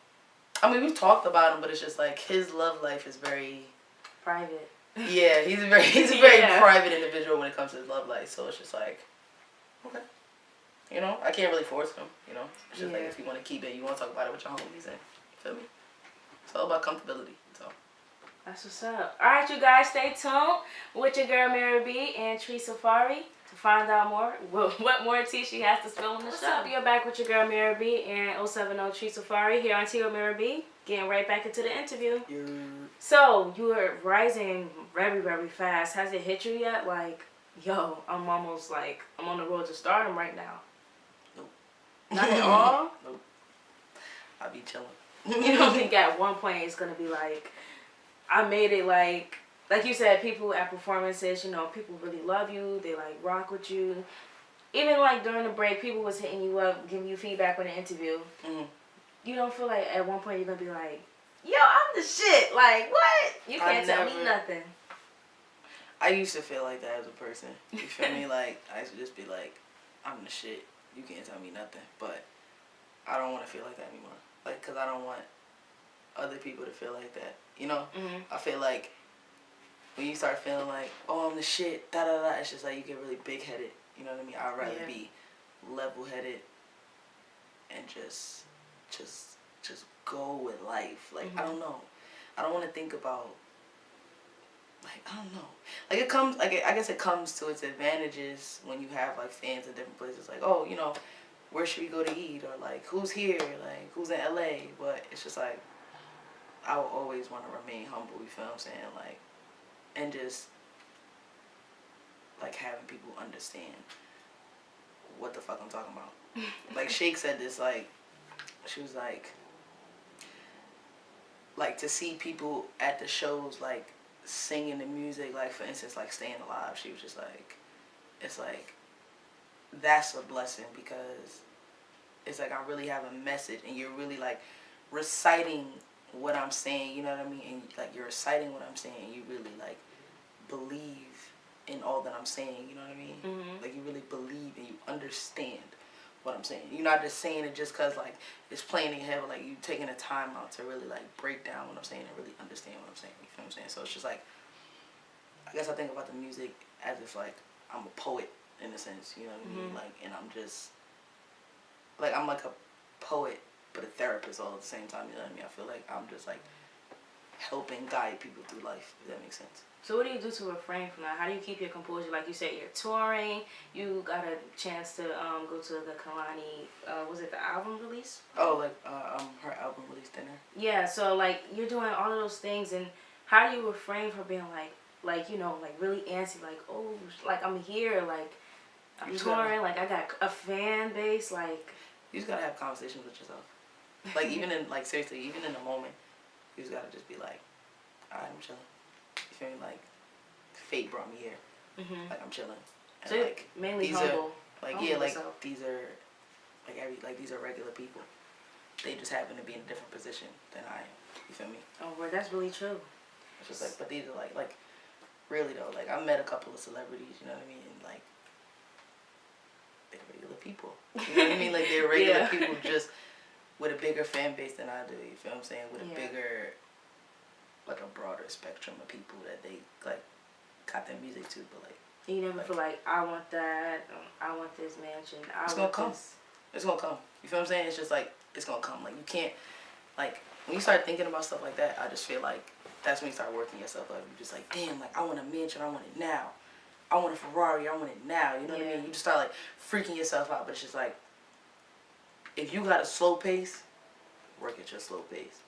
I mean, we've talked about him, but it's just, like, his love life is very... Private. Yeah, he's a very private individual when it comes to his love life. So it's just like, okay, you know, I can't really force him. You know, it's just like if you want to keep it, you want to talk about it with your homies, and feel me. It's all about comfortability. So that's what's up. All right, you guys, stay tuned with your girl MiraB and Tree Safari to find out more what more tea she has to spill on the show. You're back with your girl MiraB and 070Treee Safari here on Tea with MiraB. Getting right back into the interview. So, you are rising very, very fast. Has it hit you yet? Like, yo, I'm almost like, I'm on the road to stardom right now. Nope. Not at all? Nope. I be chilling. You don't think at one point it's going to be like, I made it like you said, people at performances, you know, people really love you. They, like, rock with you. Even, like, during the break, people was hitting you up, giving you feedback on the interview. You don't feel like at one point you're going to be like, yo, I'm the shit. Like, what? You can't tell me nothing. I used to feel like that as a person. You feel me? Like, I used to just be like, I'm the shit. You can't tell me nothing. But I don't want to feel like that anymore. Like, because I don't want other people to feel like that. You know? I feel like when you start feeling like, oh, I'm the shit, da-da-da, it's just like you get really big-headed. You know what I mean? I'd rather be level-headed and just go with life. Like, I don't know. I don't want to think about, like, I don't know. Like, it comes, like, I guess it comes to its advantages when you have, like, fans in different places. Like, oh, you know, where should we go to eat? Or, like, who's here? Like, who's in LA? But it's just, like, I will always want to remain humble, you feel what I'm saying? Like, and just, like, having people understand what the fuck I'm talking about. Like, Shake said this, like, she was like, to see people at the shows, like, singing the music, like for instance, like Staying Alive, she was just like, it's like, that's a blessing because it's like I really have a message and you're really like reciting what I'm saying, you know what I mean? And like you're reciting what I'm saying and you really like believe in all that I'm saying, you know what I mean? Mm-hmm. Like you really believe and you understand what I'm saying. You're not just saying it just because like it's playing in your head, but like you taking the time out to really like break down what I'm saying and really understand what I'm saying, you feel what I'm saying? So it's just like, I guess I think about the music as if like I'm a poet in a sense, you know what I mean? Like, and I'm just, like I'm like a poet but a therapist all at the same time, you know what I mean? I feel like I'm just like helping guide people through life, if that makes sense. So what do you do to refrain from that? How do you keep your composure? Like you said, you're touring. You got a chance to go to the Kalani, was it the album release? Oh, like her album release dinner. Yeah, so like you're doing all of those things, and how do you refrain from being like you know, like really antsy, like oh, like I'm here, like I'm touring, like I got a fan base, like. You just gotta have conversations with yourself. Like even in like seriously, even in the moment, you just gotta just be like, alright, I'm chilling. You feel me? Like fate brought me here. Like I'm chilling. And So like mainly these humble. are like humble yeah, like yourself. these are like these are regular people. They just happen to be in a different position than I am. You feel me? Oh, well, that's really true. It's just like, but these are like really though. Like I met a couple of celebrities. You know what I mean? And like they're regular people. You know what I mean? Like they're regular people just with a bigger fan base than I do. You feel what I'm saying? With a bigger, like a broader spectrum of people that they like got their music to. But like you never feel like I want that. I want this mansion. It's gonna come. It's gonna come. You feel what I'm saying? It's just like it's gonna come. Like you can't like when you start thinking about stuff like that. I just feel like that's when you start working yourself up. You're just like, damn, like I want a mansion. I want it now. I want a Ferrari, I want it now, you know what I mean? You just start like freaking yourself out, but it's just like, if you got a slow pace, work at your slow pace.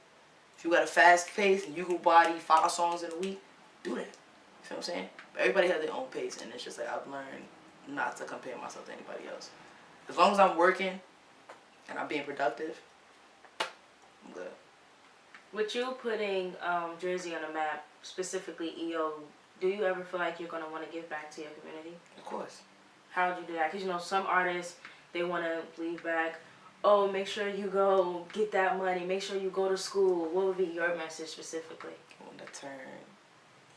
If you got a fast pace and you can body 5 songs in a week, do that. You feel what I'm saying? Everybody has their own pace, and it's just like I've learned not to compare myself to anybody else. As long as I'm working and I'm being productive, I'm good. With you putting Jersey on the map, specifically EO, do you ever feel like you're going to want to give back to your community? Of course. How would you do that? Because, you know, some artists, they want to leave back. Oh, make sure you go get that money. Make sure you go to school. What would be your message specifically? I want to turn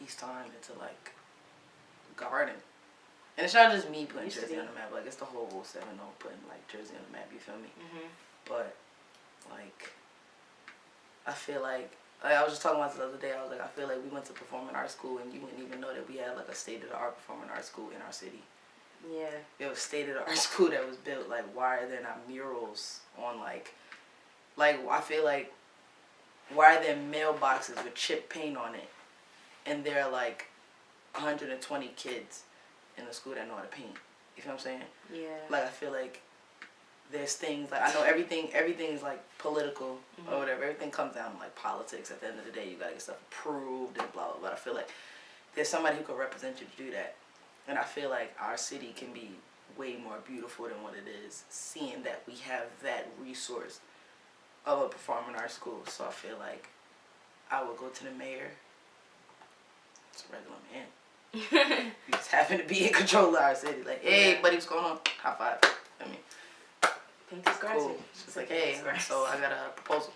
East Time into, like, garden. And it's not just me putting Jersey on the map. Like, it's the whole 070 putting, like, Jersey on the map. You feel me? But, like, I feel like I was just talking about this the other day. I was like, I feel like we went to performing arts school and you wouldn't even know that we had like a state-of-the-art performing arts school in our city. Yeah. We have a state-of-the-art school that was built like, why are there not murals on like I feel like, why are there mailboxes with chip paint on it and there are like 120 kids in the school that know how to paint? You feel what I'm saying? Yeah. Like I feel like there's things like I know everything is like political or whatever. Everything comes down to like politics. At the end of the day, you gotta get stuff approved and blah blah blah. I feel like there's somebody who could represent you to do that, and I feel like our city can be way more beautiful than what it is, seeing that we have that resource of a performing arts school. So I feel like I would go to the mayor. It's a regular man. You just happen to be in control of our city. Like, hey, buddy, what's going on? High five. I mean. Paint this grass. Cool. It's just like, hey, so I got a proposal.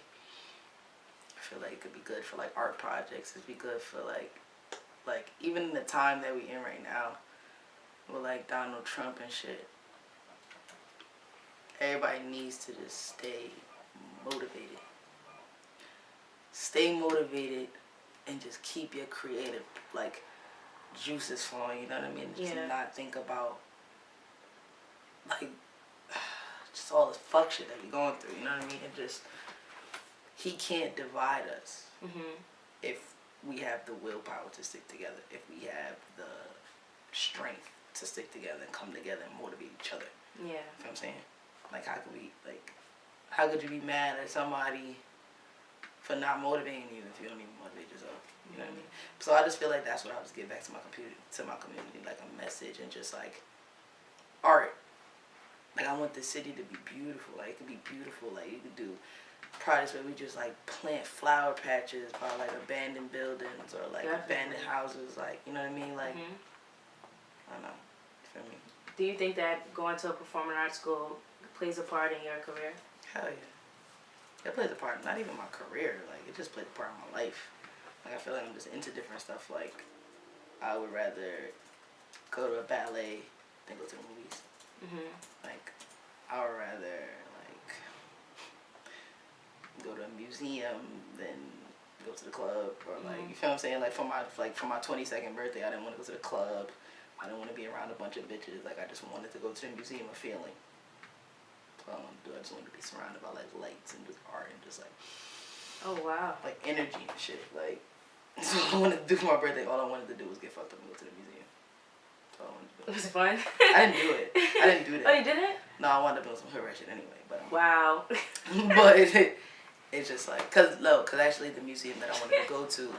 I feel like it could be good for like art projects. It'd be good for like even in the time that we in right now with like Donald Trump and shit. Everybody needs to just stay motivated. Stay motivated and just keep your creative like juices flowing, you know what I mean? Just not think about like just all this fuck shit that we going through, you know what I mean? And just, he can't divide us if we have the willpower to stick together, if we have the strength to stick together and come together and motivate each other. Yeah. You know what I'm saying? Like, how could you be mad at somebody for not motivating you if you don't even motivate yourself? You know what I mean? So I just feel like that's what I was giving back to my community, like a message and just like art. Like I want the city to be beautiful. Like it could be beautiful. Like you could do projects where we just like plant flower patches by like abandoned buildings or like abandoned houses, like, you know what I mean? Like, I don't know. You feel me? Do you think that going to a performing arts school plays a part in your career? Hell yeah. It plays a part, not even my career, like, it just plays a part in my life. Like, I feel like I'm just into different stuff. Like, I would rather go to a ballet than go to the movies. Like, I would rather, like, go to a museum than go to the club. Or, like, you feel what I'm saying? Like, for my 22nd birthday, I didn't want to go to the club. I didn't want to be around a bunch of bitches. Like, I just wanted to go to the museum of feeling. That's all I wanted to do. I just wanted to be surrounded by, like, lights and just art and just, like... Oh, wow. Like, energy and shit. Like, that's what I wanted to do for my birthday. All I wanted to do was get fucked up and go to the museum. That's all I wanted to do. Was it fun? I didn't do it. I didn't do that. Oh, you didn't? No, I wanted to build some hood rat shit anyway. But wow. But it's just like, cause actually the museum that I wanted to go to,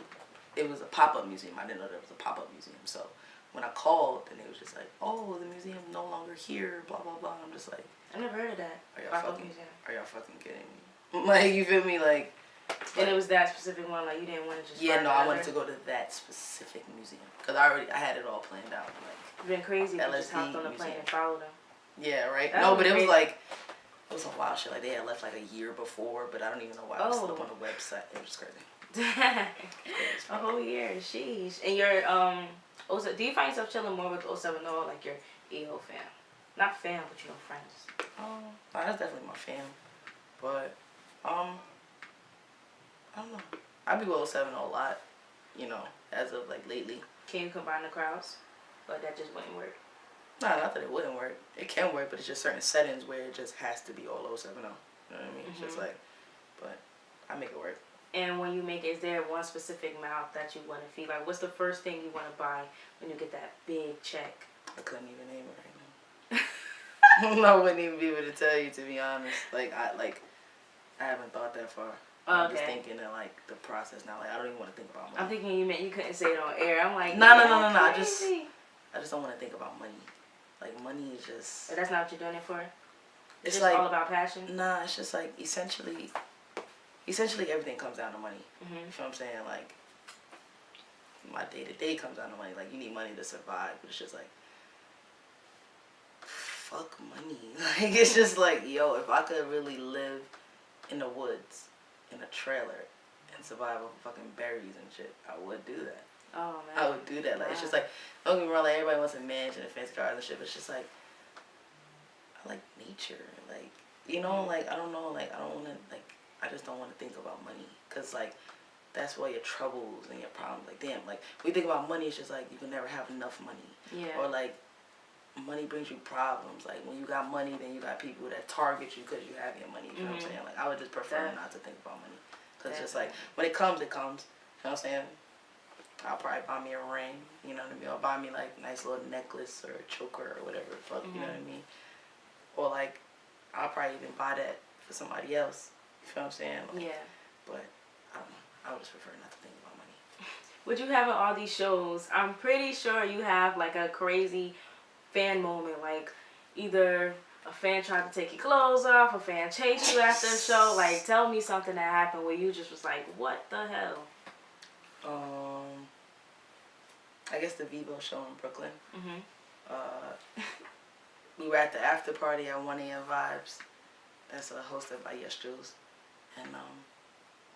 it was a pop-up museum. I didn't know there was a pop-up museum. So when I called, and it was just like, oh, the museum's no longer here, blah, blah, blah. I'm just like... I never heard of that. Are y'all fucking kidding me? Like, you feel me? Like... And it was that specific one, like, you didn't want to just... Yeah, no, I wanted to go to that specific museum. Because I had it all planned out. Like, it's been crazy if you just LSD hopped on the plane and followed them. Yeah, right? That No, but it was crazy. like... It was some wild shit. Like, they had left, like, a year before, but I don't even know why it was still up on the website. It was crazy. A whole year, sheesh. And your, do you find yourself chilling more with 070, like your EO fam? Not fam, but, you know, friends. That's definitely my fam. But, I don't know. I be with 070 a lot, you know, as of, like, lately. Can you combine the crowds? Or that just wouldn't work? Nah, not that it wouldn't work. It can work, but it's just certain settings where it just has to be all 070. You know what I mean? It's just like, but I make it work. And when you make it, is there one specific mouth that you want to feed? Like, what's the first thing you want to buy when you get that big check? I couldn't even name it right now. I wouldn't even be able to tell you, to be honest. Like, I haven't thought that far. I'm just thinking of, like, the process now. Like, I don't even want to think about money. I'm thinking you meant you couldn't say it on air. I'm like, No. I just don't want to think about money. Like, money is just... But that's not what you're doing it for? It's just like... all about passion? Nah, it's just, like, essentially everything comes down to money. You feel what I'm saying? Like, my day-to-day comes down to money. Like, you need money to survive. But it's just, like, fuck money. Like, it's just, like, yo, if I could really live in the woods, in a trailer, and survive on fucking berries and shit, I would do that. Oh, man. I would do that. Like, it's just like, don't get me wrong, like, everybody wants a mansion and fancy cars and shit, but it's just like, I like nature. Like, you know, like, I don't know, like, I don't want to, like, I just don't want to think about money. Because, like, that's why your troubles and your problems, like, damn, like, when you think about money, it's just like, you can never have enough money. Yeah. Or, like, money brings you problems. Like, when you got money, then you got people that target you because you have your money. You know what I'm saying? Like, I would just prefer not to think about money. Because it's just like, when it comes, it comes. You know what I'm saying? I'll probably buy me a ring, you know what I mean? Or buy me, like, a nice little necklace or a choker or whatever the fuck, you know what I mean? Or, like, I'll probably even buy that for somebody else. You feel what I'm saying? Like, yeah. But, I don't know. I would just prefer not to think about money. With you having all these shows, I'm pretty sure you have, like, a crazy fan moment. Like, either a fan tried to take your clothes off, a fan chased you after a show. Like, tell me something that happened where you just was like, what the hell? I guess the Vivo show in Brooklyn. We were at the after party at 070Vibez. That's hosted by Yes Jules. And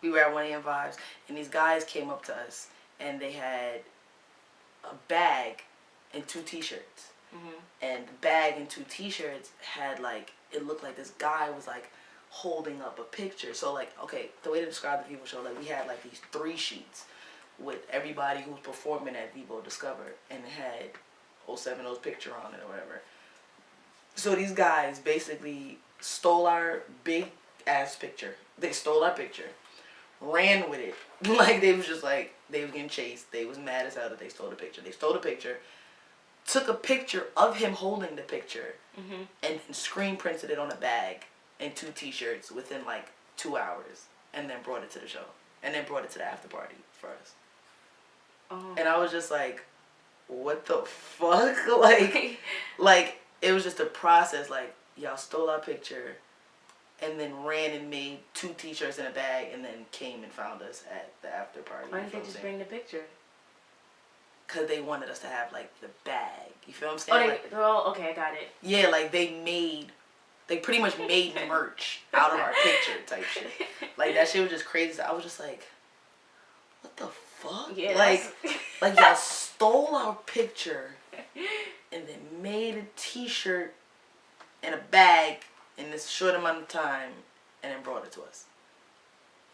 we were at 070Vibez, and these guys came up to us, and they had a bag and 2 t-shirts. And the bag and 2 t-shirts had, like, it looked like this guy was, like, holding up a picture. So, like, okay, the way to describe the Vivo show, like, we had, like, these 3 sheets with everybody who was performing at Vivo Discover, and it had 070's picture on it or whatever. So these guys basically stole our big ass picture. They stole our picture, ran with it. Like, they was just like, they was getting chased. They was mad as hell that they stole the picture. They stole the picture, took a picture of him holding the picture, and then screen printed it on a bag and 2 t-shirts within, like, 2 hours, and then brought it to the show. And then brought it to the after party for us. And I was just like, what the fuck? Like, it was just a process. Like, y'all stole our picture, and then ran and made 2 t-shirts in a bag, and then came and found us at the after party. Why didn't they just bring the picture? Because they wanted us to have, like, the bag. You feel what I'm saying? Okay, I got it. Yeah, like, they pretty much made merch out of our picture type shit. Like, that shit was just crazy. I was just like, what the fuck? Yeah, like y'all stole our picture and then made a t-shirt and a bag in this short amount of time and then brought it to us.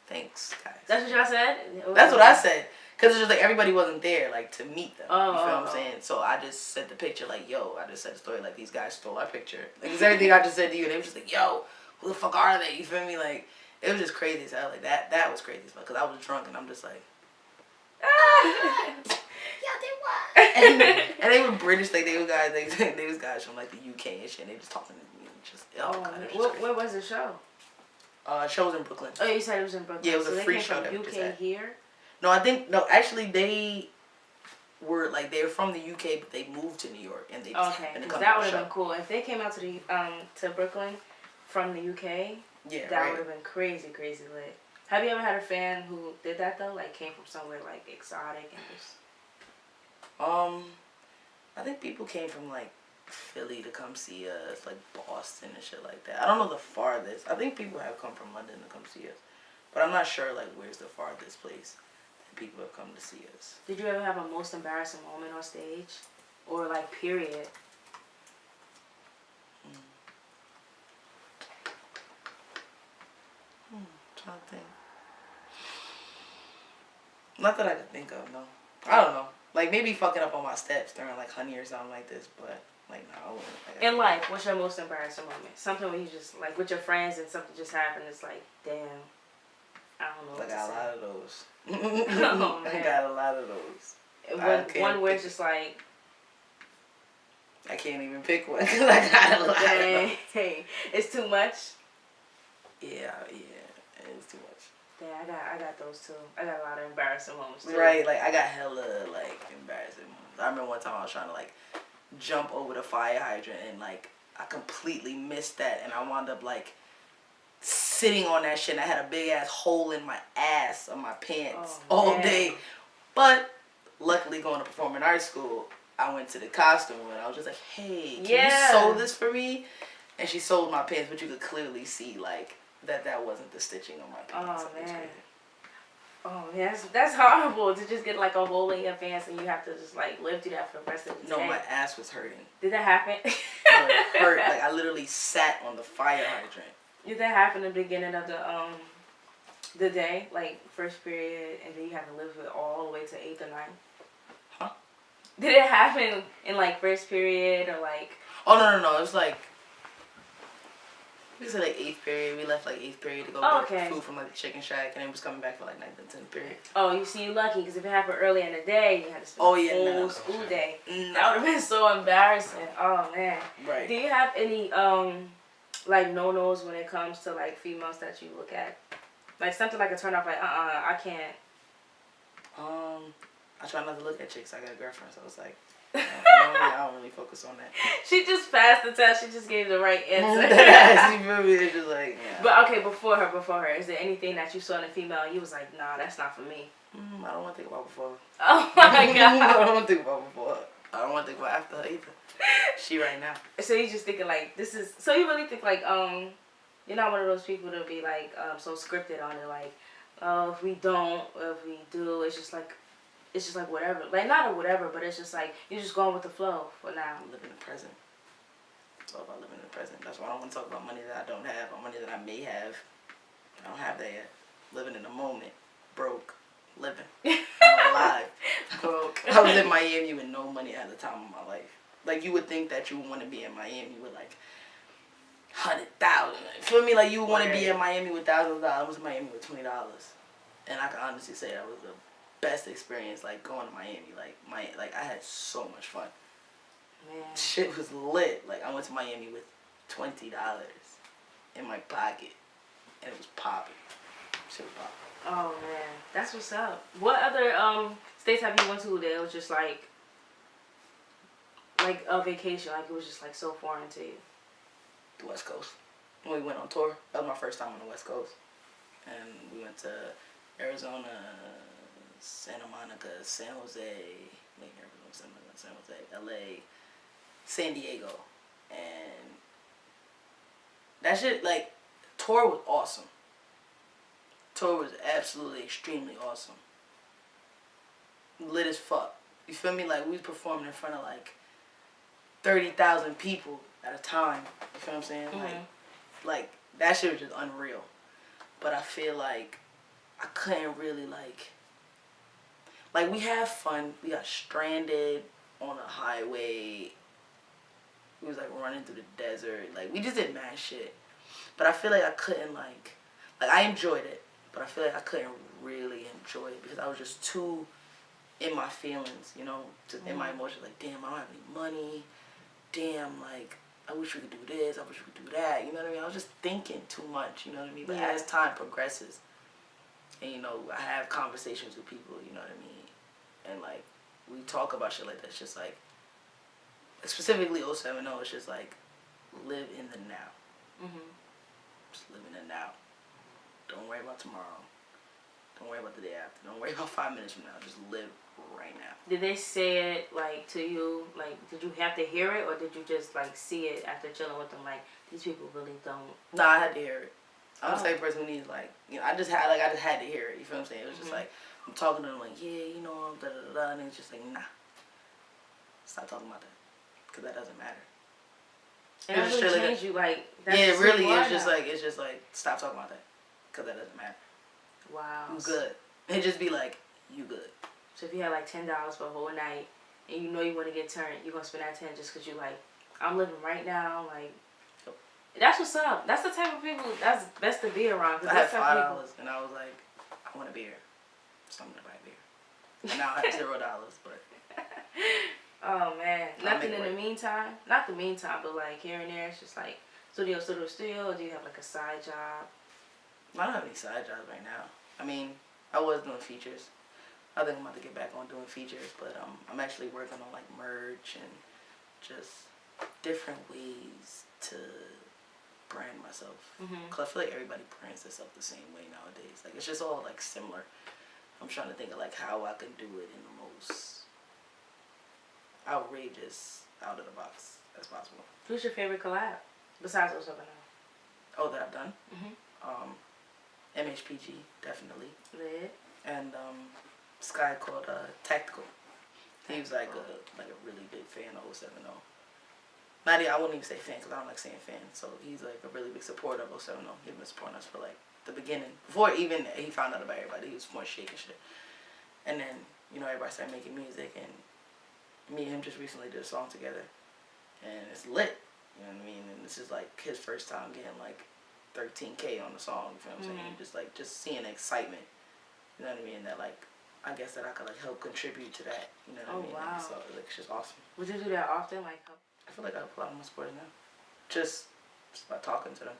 Thanks, guys. That's what y'all said? That's what I said. Because it's just like everybody wasn't there, like, to meet them. You feel what I'm saying? So I just said the picture, like, yo, I just said the story, like, these guys stole our picture. Like, it's everything I just said to you. And they were just like, yo, who the fuck are they? You feel me? Like, it was just crazy as hell. Like, that was crazy as fuck. Because I was drunk and I'm just like, yeah, they were. And they were British, like, they was guys from, like, the UK and shit. And they just talking to me. Just, where was the show? Show was in Brooklyn. Oh, you said it was in Brooklyn. Yeah, it was so a free show that we we just just had. had. Here? No, actually, they were from the UK, but they moved to New York, and they just happened to come that to would the have show. been cool if they came out to the to Brooklyn from the UK. Yeah, that would have been crazy lit. Have you ever had a fan who did that though? Like came from somewhere like exotic and just. I think people came from like Philly to come see us, like Boston and shit like that. I don't know the farthest. I think people have come from London to come see us, but I'm not sure like where's the farthest place that people have come to see us. Did you ever have a most embarrassing moment on stage, or like period? Trying to think. Not that I can think of, no. I don't know. Like maybe fucking up on my steps during like Honey or something like this, but like no, I wouldn't. In life, what's your most embarrassing moment? Something where you just like with your friends and something just happened. It's like, damn, I don't know. I got a lot of those. Oh, man. I got a lot of those. One where it's just like. I can't even pick one because I got a lot of those. Hey, it's too much. Yeah, it's too much. Yeah, I got those too. I got a lot of embarrassing moments too. Right, like I got hella like embarrassing moments. I remember one time I was trying to like jump over the fire hydrant and like I completely missed that and I wound up like sitting on that shit and I had a big ass hole in my ass on my pants all day. But luckily going to performing arts school, I went to the costume and I was just like, hey, can you sew this for me? And she sewed my pants, but you could clearly see like that wasn't the stitching on my pants. Oh man. Oh man, that's horrible to just get like a hole in your pants and you have to just like live through that for the rest of the day. No, my ass was hurting. Did that happen? No, it hurt. Like I literally sat on the fire hydrant. Did that happen in the beginning of the day, like first period, and then you have to live with it all the way to 8th or 9th? Huh? Did it happen in like first period or like? Oh no! It was like. We said like 8th period. We left like 8th period to go get food from like the chicken shack, and then was coming back for like 9th and 10th period. Oh, you see, you lucky because if it happened early in the day, you had to spend the whole school day. No. That would have been so embarrassing. Oh man. Right. Do you have any like no-nos when it comes to like females that you look at, like something like a turn off, like I can't. I try not to look at chicks. I got a girlfriend, so it's like. I don't really focus on that. She just passed the test. She just gave the right answer. You feel me? It's just like, yeah. But okay, before her, is there anything that you saw in a female and you was like, nah, that's not for me? I don't want to think about before. Oh my god. I don't want to think about before. I don't want to think about after her either. She right now. So you just thinking like this is. So you really think like you're not one of those people to be like so scripted on it, like if we don't, or if we do, it's just like whatever. Like, not a whatever, but it's just like, you're just going with the flow for now. Live in the present. It's all about living in the present. That's why I don't want to talk about money that I don't have, or money that I may have. I don't have that yet. Living in the moment. Broke. Living. I'm alive. Broke. I was in Miami with no money at the time of my life. Like, you would think that you would want to be in Miami with, like, 100,000. Feel me? Like, you would want to be in Miami with thousands of dollars. I was in Miami with $20. And I can honestly say that was the best experience, like going to Miami. Like I had so much fun. Man. Shit was lit. Like I went to Miami with $20 in my pocket, and it was popping. Shit was popping. Oh man, that's what's up. What other states have you went to that was just like a vacation? Like it was just like so foreign to you. The West Coast. when we went on tour. That was my first time on the West Coast. And we went to Arizona, Santa Monica, San Jose, San Jose, LA, San Diego. And that shit, like, tour was awesome. Tour was absolutely extremely awesome. Lit as fuck. You feel me? Like, we was performing in front of, like, 30,000 people at a time. You feel what I'm saying? Mm-hmm. Like, that shit was just unreal. But I feel like I couldn't really, like, we have fun. We got stranded on a highway. We was, like, running through the desert. Like, we just did mad shit. But I feel like I couldn't, like, I enjoyed it. But I feel like I couldn't really enjoy it because I was just too in my feelings, you know, just in my emotions. Like, damn, I don't have any money. Damn, like, I wish we could do this. I wish we could do that. You know what I mean? I was just thinking too much, you know what I mean? But as time progresses, and, you know, I have conversations with people, you know what I mean? And, like, we talk about shit like that. It's just, like, specifically 070, it's just, like, live in the now. Mm-hmm. Just live in the now. Don't worry about tomorrow. Don't worry about the day after. Don't worry about 5 minutes from now. Just live right now. Did they say it, like, to you? Like, did you have to hear it, or did you just, like, see it after chilling with them? Like, these people really don't. Nah, I had to hear it. I'm the type of person who needs, like, you know, I just had to hear it. You feel what I'm saying? It was just like, I'm talking to them like, yeah, you know, da da da, and it's just like, nah. Stop talking about that, because that doesn't matter. And that really changed you, like, that's yeah, it really is just like, stop talking about that, because that doesn't matter. Wow. You good. It just be like, you good. So if you had like $10 for a whole night, and you know you want to get turned, you're gonna spend that 10 just because you like, I'm living right now, like. That's what's up. That's the type of people that's best to be around. I had $5 and I was like, I want a beer, so I'm gonna buy a beer. And now I have $0, but. Oh man, nothing in the meantime. Not the meantime, but like here and there, it's just like studio. Or do you have like a side job? I don't have any side jobs right now. I mean, I was doing features. I think I'm about to get back on doing features, but I'm actually working on like merch and just different ways to brand myself. Cause I feel like everybody brands themselves the same way nowadays. Like it's just all like similar. I'm trying to think of like how I can do it in the most outrageous, out of the box as possible. Who's your favorite collab besides 070? Oh, that I've done. MHPG, definitely. Lit. And this guy called Tactical. He was like a really big fan of 070. Not I wouldn't even say fan because I don't like saying fan. So he's like a really big supporter of 070. He's been supporting us for like the beginning. Before even he found out about everybody, he was more shaking shit. And then, you know, everybody started making music and me and him just recently did a song together. And it's lit. You know what I mean? And this is like his first time getting like 13K on the song, you feel what I'm saying? Just seeing the excitement, you know what I mean? That like, I guess that I could like help contribute to that, you know what I mean? Wow. So like, it's just awesome. Would you do that often? Like, I feel like I help a lot of my supporters now. Just by talking to them,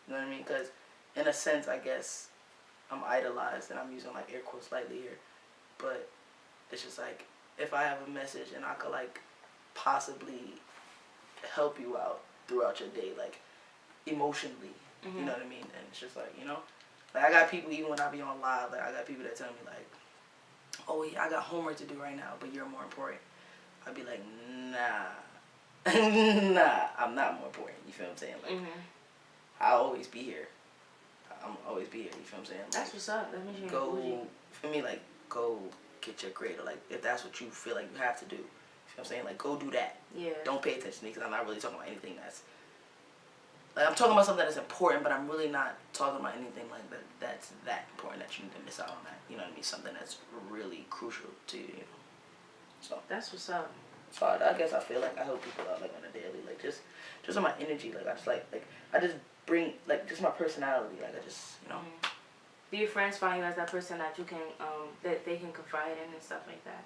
you know what I mean? Because in a sense, I guess I'm idolized, and I'm using like air quotes slightly here, but it's just like, if I have a message and I could like possibly help you out throughout your day, like emotionally, you know what I mean? And it's just like, you know, like I got people, even when I be on live, like I got people that tell me like, oh yeah, I got homework to do right now, but you're more important. I'd be like, nah, nah, I'm not more important. You feel what I'm saying? Like, I'll always be here. I'm always be here. You feel what I'm saying? Like, that's what's up. That means you're go, for me, like, go get your grade, or like, if that's what you feel like you have to do. You feel what I'm saying? Like, go do that. Yeah. Don't pay attention to me, because I'm not really talking about anything that's, like, I'm talking about something that's important, but I'm really not talking about anything like that's that important that you need to miss out on that. You know what I mean? Something that's really crucial to you, you know? So. That's what's up. So I guess I feel like I help people out like on a daily, like just on my energy, like I just like I just bring like just my personality, like I just, you know. Do your friends find you as that person that you can that they can confide in and stuff like that?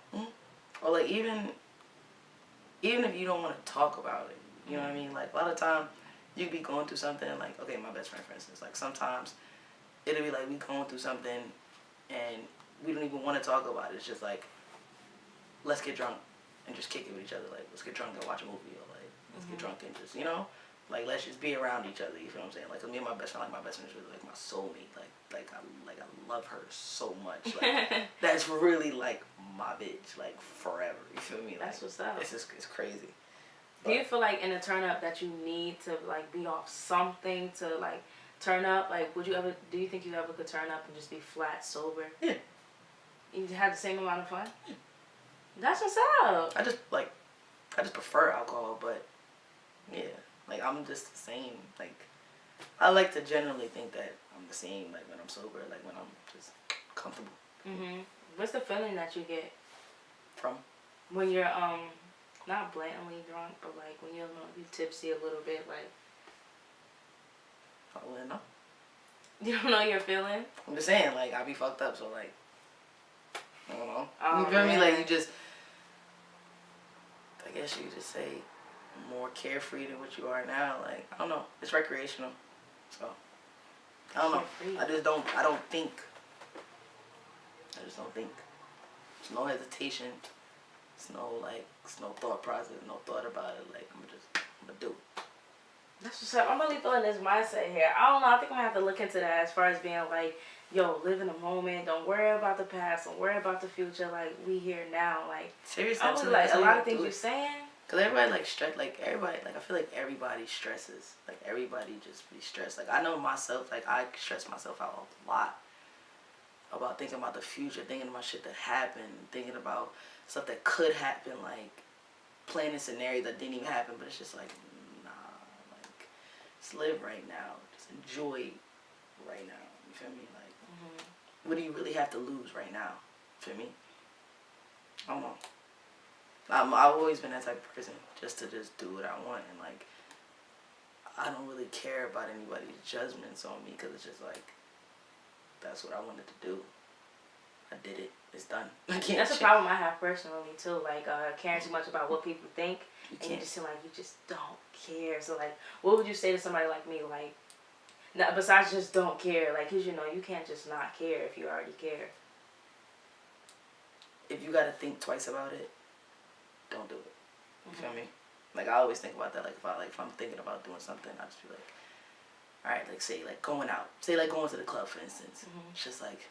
Or like even if you don't want to talk about it, you know what I mean? Like a lot of time you be going through something, like, okay, my best friend for instance, like sometimes it'll be like we going through something and we don't even want to talk about it. It's just like, let's get drunk and just kick it with each other. Like, let's get drunk and watch a movie, or like, let's get drunk and just, you know, Like, let's just be around each other. You feel what I'm saying? Like, 'cause me and my best friend, like, my best friend is really, like, my soulmate. I love her so much. Like, that's really, like, my bitch, like, forever. You feel me? Like, that's what's up. It's crazy. Do you feel like in a turn up that you need to, like, be off something to, like, turn up? Like, do you think you ever could turn up and just be flat sober? Yeah. You have the same amount of fun? Yeah. That's what's up. I just prefer alcohol, but, yeah. Like, I'm just the same. Like, I like to generally think that I'm the same, like, when I'm sober, like, when I'm just comfortable. Mm-hmm. What's the feeling that you get? From? When you're, not blatantly drunk, but, like, when you're tipsy a little bit, like... I wouldn't know. You don't know your feeling? I'm just saying, like, I be fucked up, so, like, I don't know. Oh, you feel me? man. Like, you just, I guess you could just say more carefree than what you are now. Like, I don't know. It's recreational. So, I don't know. Carefree. I just think. There's no hesitation. There's no thought process, no thought about it. Like, I'm gonna do it. That's what's up. I'm really feeling this mindset here. I don't know. I think I'm gonna have to look into that as far as being like, yo, live in the moment. Don't worry about the past. Don't worry about the future. Like, we here now. Like, Seriously, I was like, a lot of things you're saying. Cause everybody like stress, like everybody, like I feel like everybody stresses, like everybody just be stressed. Like I know myself, like I stress myself out a lot about thinking about the future, thinking about shit that happened, thinking about stuff that could happen, like planning scenarios that didn't even happen. But it's just like, nah, like just live right now, just enjoy right now. You feel me? Like, what do you really have to lose right now? You feel me? I don't know. I've always been that type of person, just to just do what I want, and like I don't really care about anybody's judgments on me, because it's just like that's what I wanted to do. I did it. It's done. I can't. That's a problem I have personally too. Like caring too much about what people think, and you just seem like you just don't care. So like, what would you say to somebody like me? Like, besides just don't care, like, 'cause you know you can't just not care if you already care. If you gotta think twice about it, don't do it. You feel me? Like I always think about that. Like if I'm thinking about doing something, I just be like, all right, like say like going out, say like going to the club for instance. It's just like,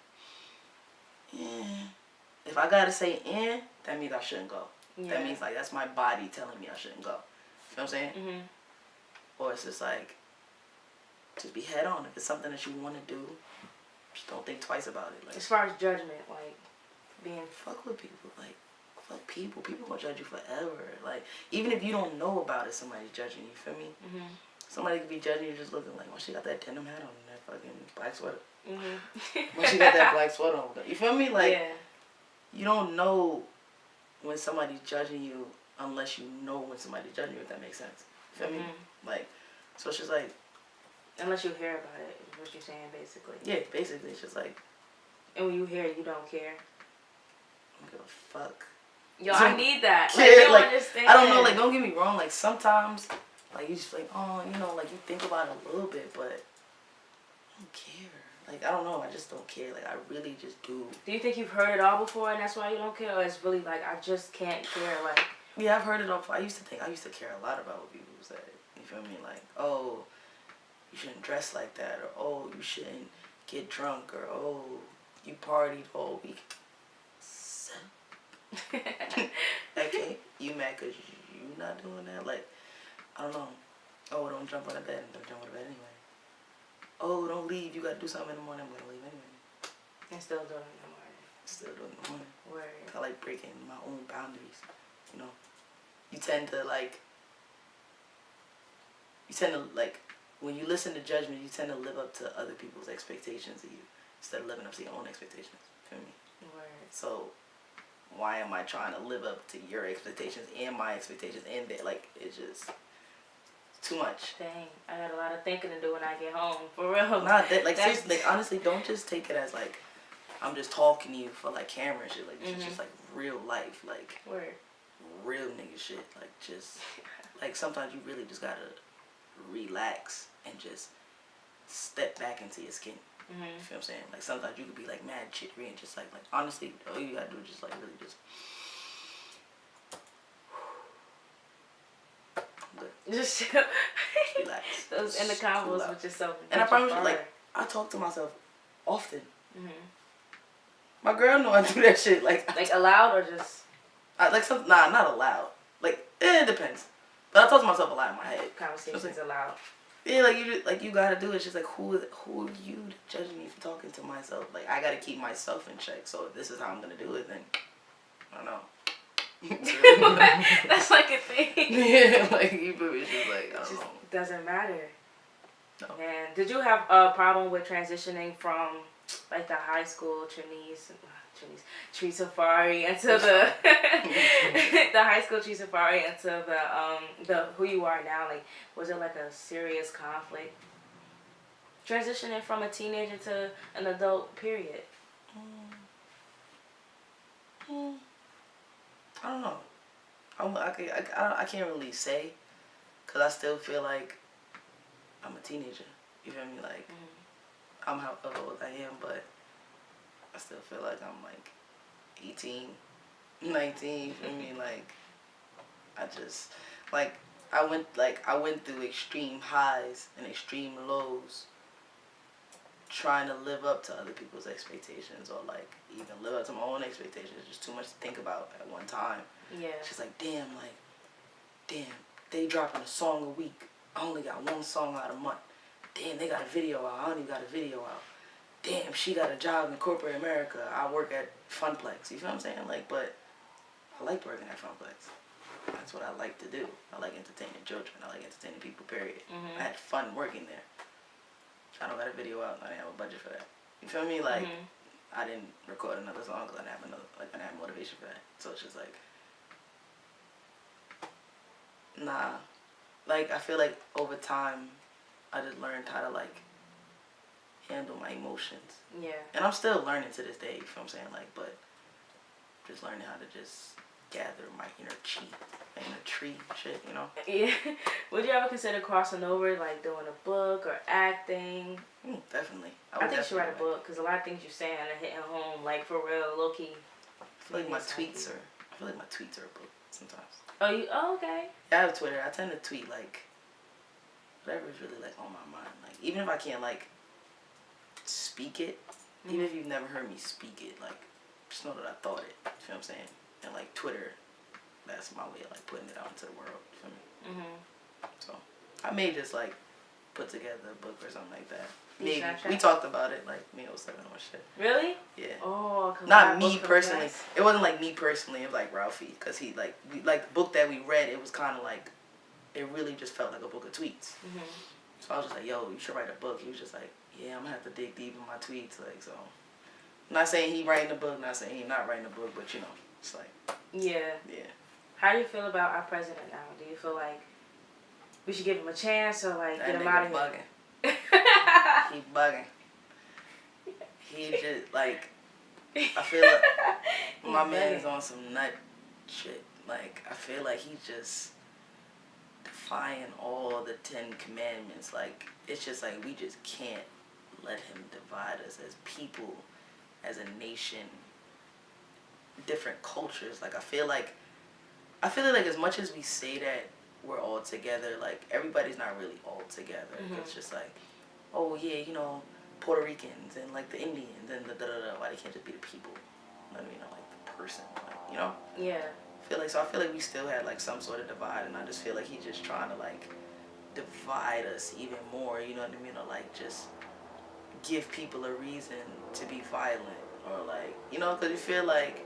if I gotta say that means I shouldn't go. Yeah. That means like that's my body telling me I shouldn't go. You know what I'm saying? Or it's just like, just be head on. If it's something that you want to do, just don't think twice about it. Like, as far as judgment, like being fuck with people, like. Fuck people. People gonna judge you forever. Like, even if you don't know about it, somebody's judging you. Feel me? Somebody could be judging you just looking like, well, she got that denim hat on and that fucking black sweater. When she got that black sweater on. You feel me? Like, you don't know when somebody's judging you unless you know when somebody's judging you, if that makes sense. You feel me? Like, so it's just like... Unless you hear about it, is what you're saying, basically. Yeah, basically. It's just like... And when you hear it, you don't care. I don't give a fuck. Yo, I need that. Like, you don't like, understand. I don't know, like, don't get me wrong, like, sometimes, like, you just like, oh, you know, like, you think about it a little bit, but I don't care. Like, I don't know, I just don't care. Like, I really just do. Do you think you've heard it all before and that's why you don't care? Or it's really like, I just can't care, like... Yeah, I've heard it all before. I used to care a lot about what people said. You feel me? Like, oh, you shouldn't dress like that, or oh, you shouldn't get drunk, or oh, you partied all week. Okay, you mad because you not doing that? Like, I don't know. Oh, don't jump on the bed. I'm gonna jump on the bed anyway. Oh, don't leave. You gotta do something in the morning. I'm gonna leave anyway. And still do it in the morning. Still do it in the morning. Word. I like breaking my own boundaries. You know, you tend to like, when you listen to judgment, you tend to live up to other people's expectations of you instead of living up to your own expectations. Feel me? Word. So, why am I trying to live up to your expectations and my expectations and that? Like, it's just too much. Dang, I got a lot of thinking to do when I get home. For real. Nah, like, seriously, like, honestly, don't just take it as, like, I'm just talking to you for, like, camera and shit. Like, this is just, like, real life. Like, word. Real nigga shit. Like, just, like, sometimes you really just gotta relax and just step back into your skin. You feel what I'm saying? Like, sometimes you could be, like, mad jittery and just, like, honestly, all you gotta do is just, like, really just... I'm good. Just chill. Relax. Those in the combos with yourself. And I promise you, like, I talk to myself often. My girl know I do that shit. Like aloud or just? Not aloud. Like, it depends. But I talk to myself a lot in my head. Conversations aloud. Yeah, you gotta do it. It's just like, who are you to judge me for talking to myself? Like, I gotta keep myself in check. So if this is how I'm gonna do it, then I don't know. That's like a thing. Yeah, like you feel me? It's just like, I don't know. Doesn't matter. No. Man, did you have a problem with transitioning from like the high school Tree Safari into the the high school Tree Safari into the who you are now? Like, was it like a serious conflict transitioning from a teenager to an adult? Period. I don't know. I can't really say, cause I still feel like I'm a teenager. You feel me? Like I'm how old I am, but I still feel like I'm like 18, 19. You feel me? Like I just I went through extreme highs and extreme lows, trying to live up to other people's expectations, or like even live up to my own expectations. Just too much to think about at one time. Yeah. It's just like, damn, they dropping a song a week. I only got one song out a month. Damn, they got a video out. I only got a video out. Damn, she got a job in corporate America. I work at Funplex. You feel what I'm saying? Like, but I liked working at Funplex. That's what I like to do. I like entertaining children. I like entertaining people, period. I had fun working there. I don't got a video out. I didn't have a budget for that. You feel me? Like, I didn't record another song because I didn't have motivation for that. So it's just like, nah. Like, I feel like over time, I just learned how to, like, handle my emotions. Yeah. And I'm still learning to this day, you feel what I'm saying? Like, but just learning how to just gather my inner tree shit, you know? Yeah. Would you ever consider crossing over, like doing a book or acting? Definitely. I think you should write a book, because a lot of things you're saying are hitting home, like, for real, low-key. I feel like my tweets are a book sometimes. Oh, okay. Yeah, I have Twitter. I tend to tweet, like, whatever is really, like, on my mind. Like, even if I can't, like, speak it, even if you've never heard me speak it, like, just know that I thought it. You feel what I'm saying? And, like, Twitter, that's my way of, like, putting it out into the world. You feel me? So, I may just, like, put together a book or something like that. Maybe. We talked about it, like, me and 070 or shit. Really? Yeah. Oh, not me personally. It wasn't like me personally. It was like Ralphie, because he the book that we read. It was kind of like, it really just felt like a book of tweets. So I was just like, yo, you should write a book. He was just like, yeah, I'm gonna have to dig deep in my tweets, like, so. I'm not saying he writing a book, not saying he not writing a book, but you know, it's like. Yeah. Yeah. How do you feel about our president now? Do you feel like we should give him a chance, or like get him out of here? Bugging. He bugging. He just, like, I feel like my man is on some nut shit. Like, I feel like he's just defying all the 10 commandments. Like, it's just like, we just can't let him divide us as people, as a nation, different cultures. Like, I feel like as much as we say that we're all together, like, everybody's not really all together. It's just like, oh yeah, you know, Puerto Ricans and like the Indians and the why they can't just be the people? You know what I mean? Or like the person, like, you know? Yeah. I feel like we still had like some sort of divide, and I just feel like he's just trying to like divide us even more. You know what I mean? Or like just give people a reason to be violent, or like, you know, because you feel like,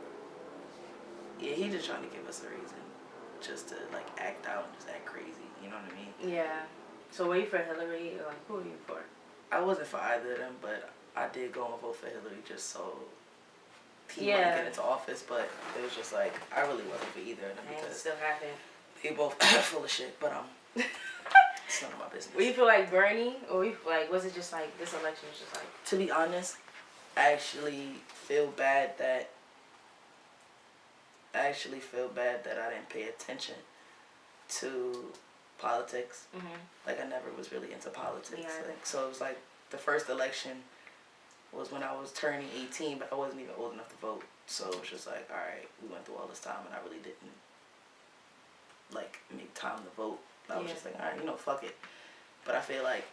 yeah, he's just trying to give us a reason just to like act out and just act crazy. You know what I mean? Yeah. So were you for Hillary, or like, who were you for? I wasn't for either of them, but I did go and vote for Hillary just so he might get into office. But it was just like, I really wasn't for either of them, because still happened. they both full of shit. But it's none of my business. Were you feel like Bernie, or was it just like this election was just like? To be honest, I actually feel bad that I didn't pay attention to politics. Like, I never was really into politics. Like, so it was like the first election was when I was turning 18, but I wasn't even old enough to vote. So it was just like, all right, we went through all this time, and I really didn't like make time to vote. I was just like, all right, fuck it. But I feel like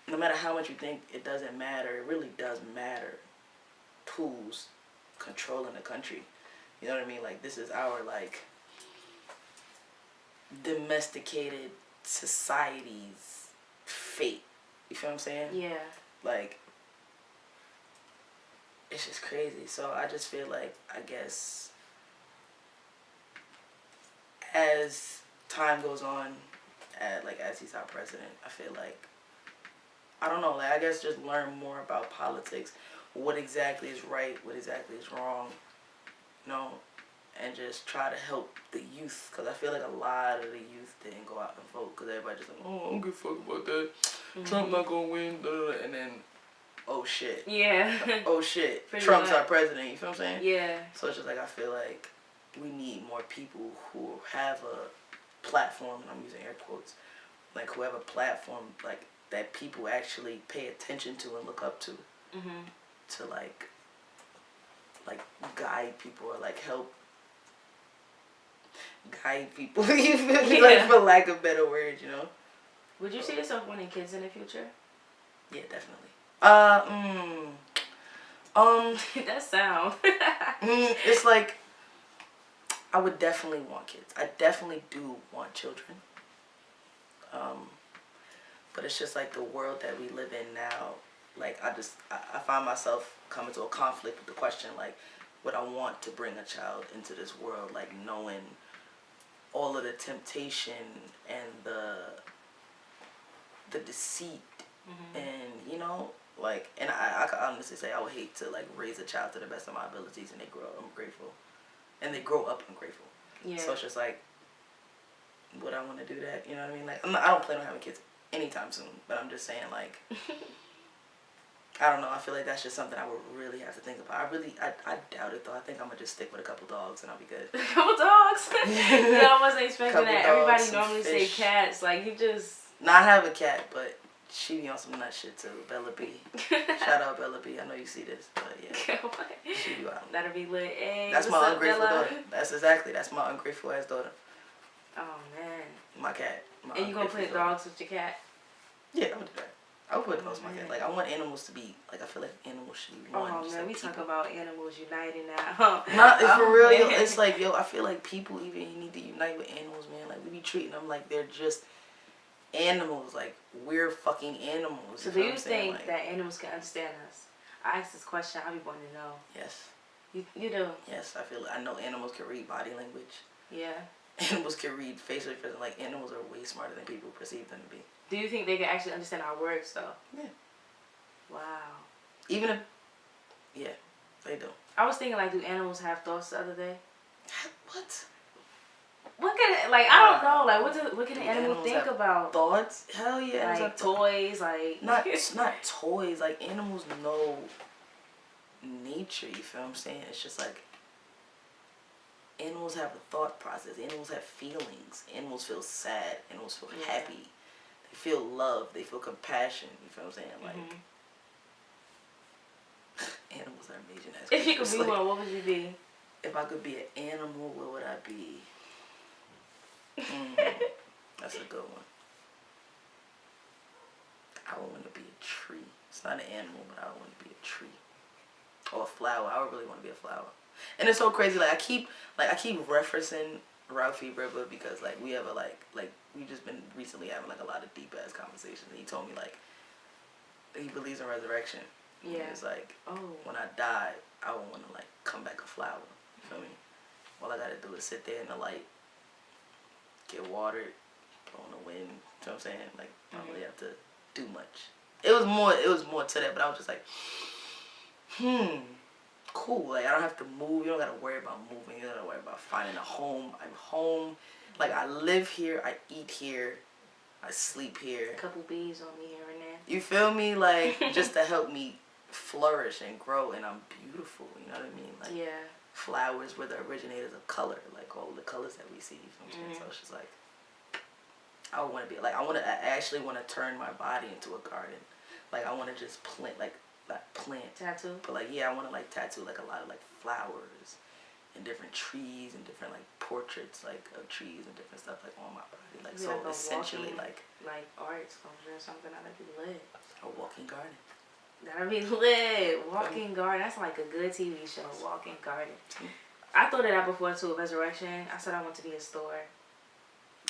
no matter how much you think it doesn't matter, it really does matter who's controlling the country. You know what I mean? Like, this is our, like, domesticated society's fate. You feel what I'm saying? Yeah. Like, it's just crazy. So I just feel like, I guess, as time goes on, as he's our president, I feel like, I don't know, like, I guess just learn more about politics, what exactly is right, what exactly is wrong, and just try to help the youth, because I feel like a lot of the youth didn't go out and vote, because everybody just like, oh, I don't give a fuck about that, Trump not gonna win, and then, oh shit. Yeah. Oh shit, Pretty Trump's much. our president, you feel what I'm saying? Yeah. So it's just like, I feel like we need more people who have a platform, and I'm using air quotes, like, who have a platform, like, that people actually pay attention to and look up to, to, like, guide people or, like, help guide people, you feel me? Like, for lack of better words, Would you see yourself wanting kids in the future? Yeah, definitely. That sound. It's like, I would definitely want kids. I definitely do want children. But it's just like the world that we live in now, like, I find myself coming to a conflict with the question, like, would I want to bring a child into this world, like, knowing all of the temptation and the deceit, and, like, and I can honestly say I would hate to, like, raise a child to the best of my abilities and they grow up ungrateful. And they grow up ungrateful. Yeah. So it's just like, would I want to do that? You know what I mean? Like, I don't plan on having kids anytime soon, but I'm just saying, like, I don't know, I feel like that's just something I would really have to think about. I doubt it, though. I think I'm going to just stick with a couple dogs and I'll be good. A couple dogs? Yeah, I wasn't expecting that. Everybody dogs, normally say cats. Like, you just... Nah, I have a cat, but she be on some nut shit, too. Bella B. Shout out Bella B. I know you see this, but yeah. She be wild. That'll be lit. Hey, that's my up, ungrateful Bella? daughter. That's my ungrateful ass daughter. Oh, man. My cat. And you gonna put dogs with your cat? Yeah, I would do that. I would put dogs with my cat. Like, I want animals to be, like, I feel like animals should be one. Oh, man, like we people. talk about animals uniting now. Not for real, man. it's like, I feel like people even need to unite with animals, man. Like, we be treating them like they're just animals. Like, we're fucking animals. So do you think that animals can understand us? I asked this question, I be wanting to know. Yes. You do? Yes, I know animals can read body language. Yeah. Animals can read facial expressions. Like, animals are way smarter than people perceive them to be. Do you think they can actually understand our words, though? Yeah. Wow. Even if... Yeah, they do. I was thinking, like, do animals have thoughts the other day? What? What can, like, I don't know, like, what can an animal think about? Thoughts? Hell yeah. Like, toys, like... Not toys. Like, animals know nature, you feel what I'm saying? It's just like... Animals have a thought process. Animals have feelings. Animals feel sad. Animals feel happy. They feel love. They feel compassion. You feel what I'm saying? Like, animals are amazing. If you could be one, what would you be? If I could be an animal, what would I be? That's a good one. I would want to be a tree. It's not an animal, but I would want to be a tree. Or a flower. I would really want to be a flower. And it's so crazy. Like, I keep referencing Ralphie River because, like, we have we just been recently having, like, a lot of deep ass conversations. And he told me, like, he believes in resurrection. Yeah. And it's like, when I die, I would want to, like, come back a flower. You feel me? All I gotta do is sit there in the light, get watered, blow in the wind. You know what I'm saying? Like, I don't really have to do much. It was more to that, but I was just like, cool. Like, I don't have to move. You don't gotta worry about moving. You don't gotta worry about finding a home. I'm home. Like, I live here. I eat here. I sleep here. A couple bees on me here and there. You feel me? Like, just to help me flourish and grow. And I'm beautiful. You know what I mean? Like, flowers were the originators of color. Like, all the colors that we see. You feel what I'm saying? So it's just like, I want to be like, I actually want to turn my body into a garden. Like, I want to just plant, like, not plant. Tattoo? But, like, yeah, I want to, like, tattoo, like, a lot of, like, flowers and different trees and different like portraits like of trees and different stuff like on my body. Like Maybe so like a essentially walking, like art sculpture or something. That'd be lit. a walking garden. That'd be lit. Walking garden. That's like a good TV show. Walking garden. I thought of that before too. Resurrection. I said I want to be a store.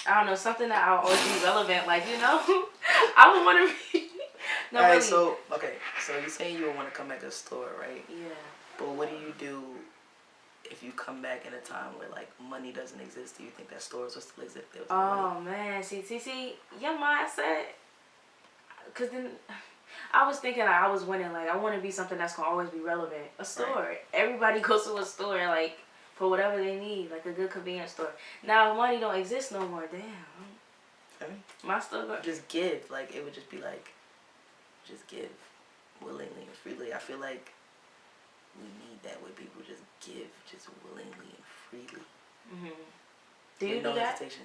I don't know, something that I'll always be relevant. Like, you know, I would want to be. No, All right, really. so you're saying you would want to come back to a store, right? Yeah. But what do you do if you come back in a time where like money doesn't exist? Do you think that stores will still exist? If there was no money? Man, see, your mindset. Cause then I was thinking like, I was winning. Like I want to be something that's gonna always be relevant. A store. Right. Everybody goes to a store like for whatever they need, like a good convenience store. Now money don't exist no more. Damn. I mean, My store. just give. Like it would just be like, just give willingly and freely. I feel like we need that where people just give just willingly and freely. Mhm. Do you with do no that? hesitation.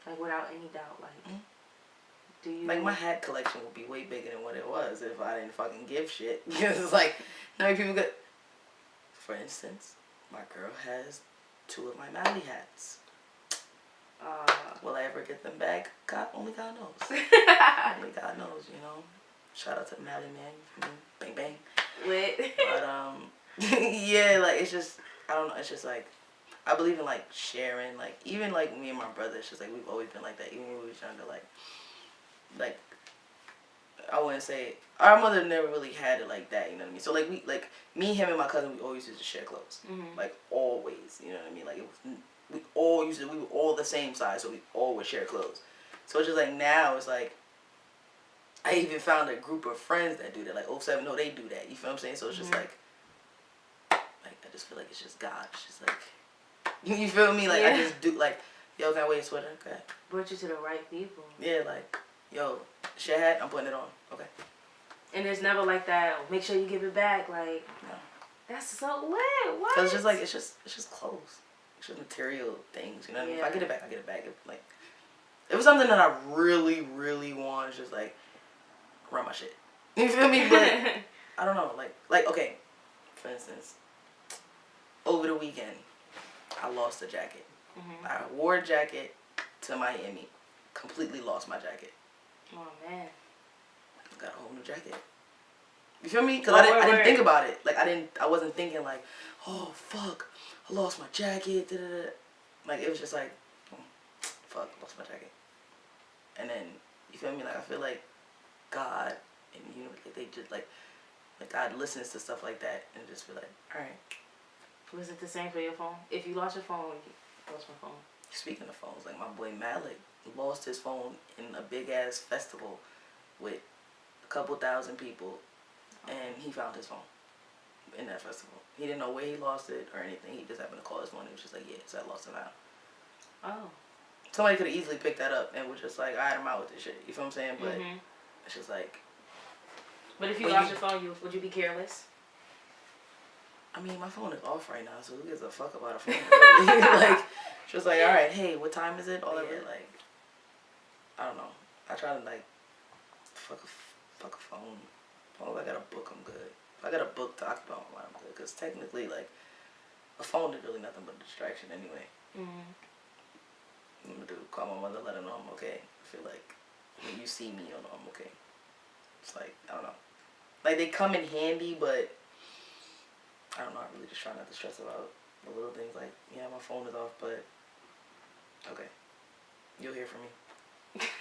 Like without any doubt, like. Do you Like my hat collection would be way bigger than what it was if I didn't fucking give shit. Because it's like, how many people get? For instance, my girl has 2 of my Mally hats. Will I ever get them back? Only God knows. Only God knows, you know. Shout out to the Mally man. Bang bang. Lit. But yeah, like it's just I don't know. It's just like I believe in like sharing. Like even like me and my brother, it's just like we've always been like that. Even when we was younger, like I wouldn't say our mother never really had it like that. You know what I mean? So like me, him, and my cousin, we always used to share clothes. Mm-hmm. Like always. You know what I mean? Like it was, we were all the same size, so we all would share clothes. So it's just like now it's like I even found a group of friends that do that. Like 070, no, they do that. You feel what I'm saying? So it's just like I just feel like it's just God. It's just like you feel me? Like I just do like, yo, can I wear a sweater? Okay. Brought you to the right people. Yeah, like, yo, share hat, I'm putting it on. Okay. And it's never like that. Make sure you give it back. Like, No. That's so lit. What? Cause it's just like it's just clothes. It's just material things. You know what I mean? If I get it back, I get it back. If it was something that I really, really want, it's just like run my shit. You feel me? But I don't know. Like okay, for instance, over the weekend, I lost a jacket. Mm-hmm. I wore a jacket to Miami. Completely lost my jacket. Oh man. Got a whole new jacket. You feel me? Because I didn't think about it. Like I wasn't thinking like, oh fuck, I lost my jacket. Da, da, da. Like it was just like, fuck, lost my jacket. And then you feel me? Like I feel like God and you know they just like God listens to stuff like that and just be like, all right. Was it the same for your phone? If you lost your phone, you lost my phone. Speaking of phones, like my boy Malik lost his phone in a big ass festival with a couple thousand people. And he found his phone in that festival. He didn't know where he lost it or anything. He just happened to call his phone. He was just like, yeah, so I lost it now. Oh. Somebody could have easily picked that up and was just like, all right, I'm out with this shit. You feel what I'm saying? But it's just like. But if you lost your phone, would you be careless? I mean, my phone is off right now, so who gives a fuck about a phone? Really? Like, just like, all right, hey, what time is it? All of it, like, I don't know. I try to like, fuck a phone. As long as I got a book, I'm good. If I got a book to occupy my mind, I'm good. Because technically, like, a phone is really nothing but a distraction anyway. Mm-hmm. I'm going to do, call my mother, let her know I'm okay. I feel like when you see me, you'll know I'm okay. It's like, I don't know. Like, they come in handy, but I don't know. I really just try not to stress about the little things. Like, yeah, my phone is off, but okay. You'll hear from me.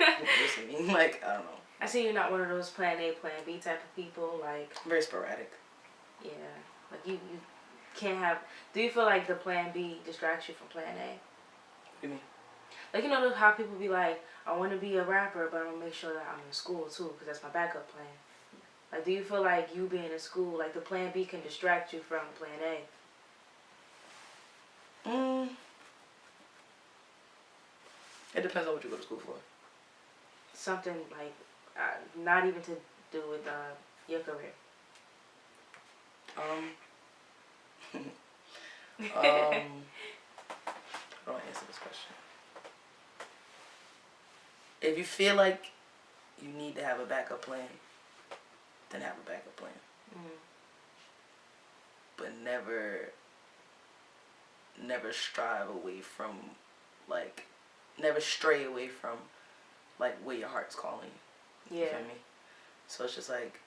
You'll see me. Like, I don't know. I see you're not one of those plan A, plan B type of people. Like very sporadic. Yeah, like you can't have. Do you feel like the plan B distracts you from plan A? What do you mean? Like you know how people be like, I want to be a rapper, but I'm gonna make sure that I'm in school too, because that's my backup plan. Like, do you feel like you being in school, like the plan B can distract you from plan A? It depends on what you go to school for. Something like. Not even to do with your career. How do I answer this question? If you feel like you need to have a backup plan, then have a backup plan. Mm-hmm. But never never strive away from, like, never stray away from, like, where your heart's calling you. Yeah. You feel me? So it's just like,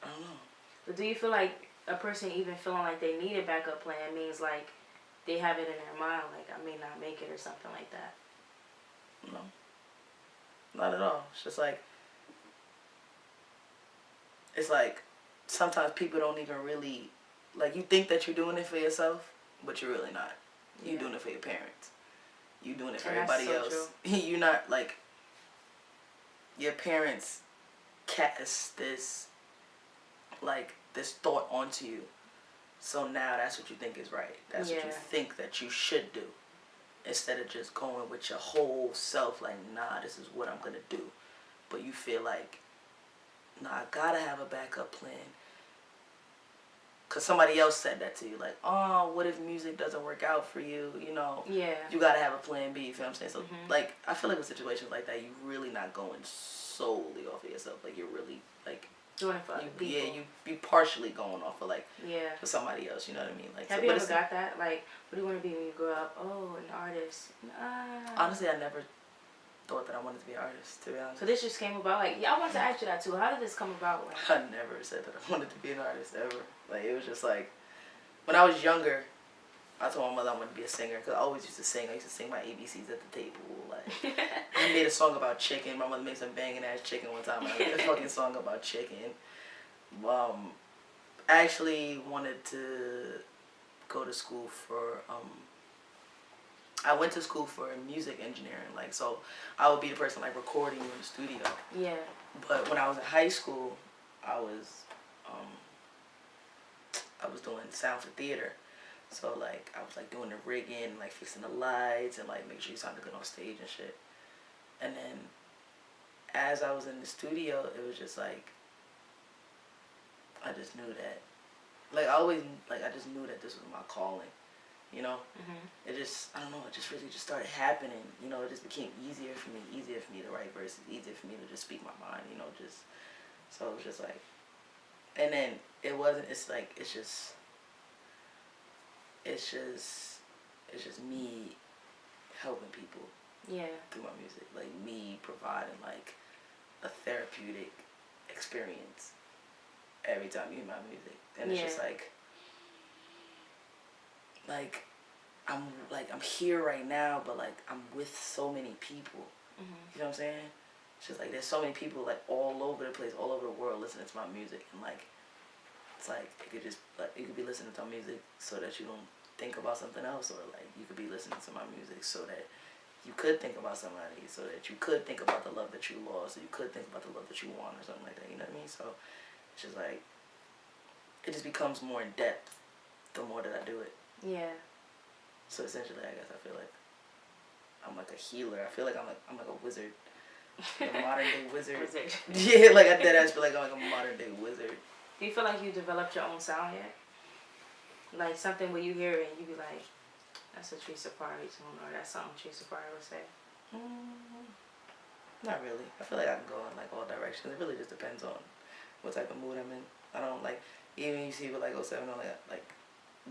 I don't know. But do you feel like a person even feeling like they need a backup plan means like they have it in their mind, like I may not make it or something like that? No. Not at all. It's just like, it's like sometimes people don't even really, like, you think that you're doing it for yourself, but you're really not. You're doing it for your parents. You're doing it for everybody else. You're not, like, your parents cast this, like, this thought onto you. So now that's what you think is right. That's what you think that you should do. Instead of just going with your whole self, like, nah, this is what I'm going to do. But you feel like, nah, I gotta have a backup plan. Because somebody else said that to you. Like, oh, what if music doesn't work out for you? You know, you gotta have a plan B, you feel what I'm saying? So, like, I feel like with situations like that, you're really not going solely off of yourself. Like, you're really, like, doing it for other people. Yeah, you partially going off of, like, yeah, for somebody else, you know what I mean? Like, have you ever got that? Like, what do you want to be when you grow up? Oh, an artist. Honestly, I never thought that I wanted to be an artist, to be honest. So this just came about, like, I wanted to ask you that too. How did this come about? Like, I never said that I wanted to be an artist, ever. Like, it was just like, when I was younger, I told my mother I wanted to be a singer, because I always used to sing. I used to sing my ABCs at the table. Like, I made a song about chicken. My mother made some banging ass chicken one time. I made a fucking song about chicken. I actually wanted to go to school for, I went to school for music engineering. Like, so I would be the person, like, recording in the studio. yeah. But when I was in high school, I was doing sound for theater. So, like, I was, like, doing the rigging, like, fixing the lights, and, like, making sure you sounded good on stage and shit. And then, as I was in the studio, it was just, like, I just knew that, like, I just knew that this was my calling, you know? It just, I don't know, it just really just started happening, you know? It just became easier for me to write verses, easier for me to just speak my mind, you know? Just, so it was just, like, and then it wasn't, it's, like, it's just me helping people through my music, like, me providing, like, a therapeutic experience every time you hear my music. And it's just like I'm here right now, but, like, I'm with so many people. You know what I'm saying? It's just like there's so many people, like, all over the place, all over the world listening to my music, and, like, it's like you could be listening to my music so that you don't think about something else, or, like, you could be listening to my music so that you could think about somebody, so that you could think about the love that you lost, or you could think about the love that you want, or something like that. You know what I mean? So it's just like, it just becomes more in depth the more that I do it. Yeah. So essentially, I guess I feel like I'm like a healer. I feel like I'm like a wizard, a modern day wizard. Yeah, like I dead ass feel like I'm like a modern day wizard. Do you feel like you developed your own sound yet? Like something where you hear it and you be like, that's a Tree Safari tune, or that's something Tree Safari would say? Not really. I feel like I can go in, like, all directions. It really just depends on what type of mood I'm in. I don't, like, even you see with, like, 070, like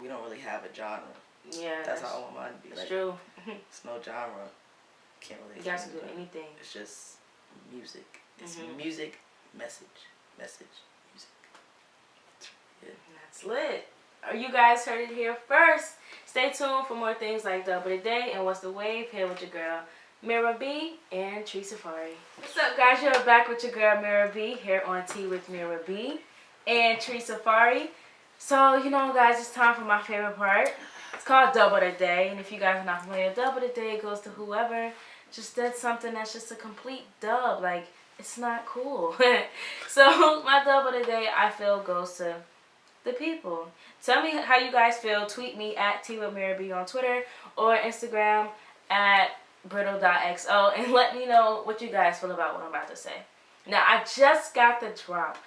we don't really have a genre. Yeah. That's how I want mine to be. Like, it's true. It's no genre. Can't really. You guys can do anything. It's just music. It's music, message, music. Yeah. That's lit. You guys heard it here first. Stay tuned for more things like Double the Day and What's the Wave here with your girl MiraB and Tree Safari. What's up, guys? You're back with your girl MiraB here on Tea with MiraB and Tree Safari. So, you know, guys, it's time for my favorite part. It's called Double the Day, and if you guys are not familiar, Double the Day goes to whoever just did something that's just a complete dub. Like, it's not cool. So my Double the Day, I feel, goes to the people. Tell me how you guys feel. Tweet me at TWithMiraB on Twitter or Instagram at brittle.xo and let me know what you guys feel about what I'm about to say. Now, I just got the drop.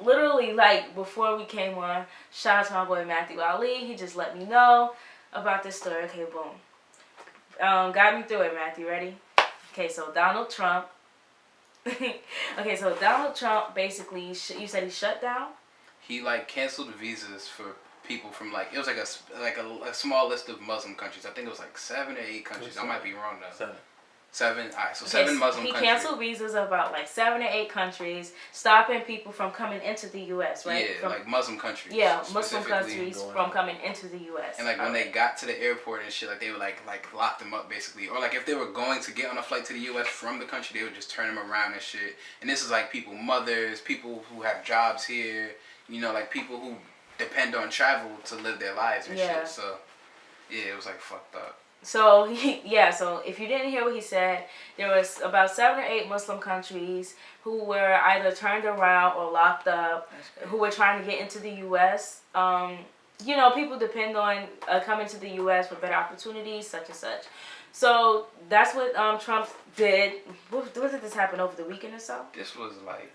Literally, like, before we came on, shout out to my boy Matthew Ali. He just let me know about this story. Okay, boom. Got me through it, Matthew. Ready? Okay, so Donald Trump. Okay, so Donald Trump basically, you said he shut down? He, like, canceled visas for people from like it was like a small list of Muslim countries. I think it was like 7 or 8 countries. I might be wrong though. 7. All right, so 7 Muslim countries. He canceled visas about like 7 or 8 countries, stopping people from coming into the U.S. Right? Yeah, like Muslim countries. Yeah, Muslim countries from coming into the U.S. And like when they got to the airport and shit, like they would like lock them up basically, or like if they were going to get on a flight to the U.S. from the country, they would just turn them around and shit. And this is like people, mothers, people who have jobs here, you know, like people who depend on travel to live their lives and shit. So yeah, it was like fucked up. So so if you didn't hear what he said, there was about 7 or 8 Muslim countries who were either turned around or locked up, who were trying to get into the U.S. You know, people depend on coming to the U.S. for better opportunities, such and such. So that's what Trump did. What did this happen over the weekend or so? This was like,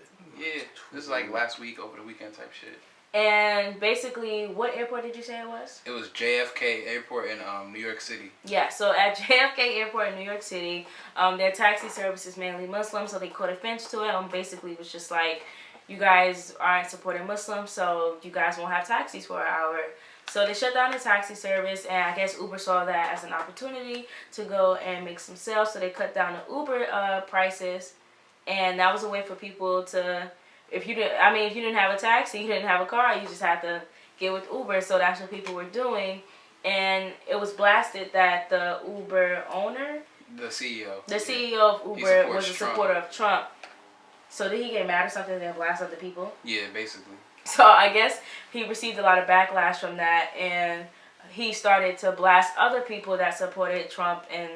this is like last week, over the weekend type shit. And basically, what airport did you say it was? It was JFK Airport in New York City. Yeah, so at JFK Airport in New York City, their taxi service is mainly Muslim, so they put a fence to it and basically was just like, you guys aren't supporting Muslims, so you guys won't have taxis for an hour. So they shut down the taxi service, and I guess Uber saw that as an opportunity to go and make some sales, so they cut down the Uber prices, and that was a way for people to... If you didn't have a taxi, you didn't have a car, you just had to get with Uber. So that's what people were doing. And it was blasted that the Uber owner, the CEO of Uber was a supporter of Trump. So did he get mad or something and blast other people? Yeah, basically. So I guess he received a lot of backlash from that, and he started to blast other people that supported Trump in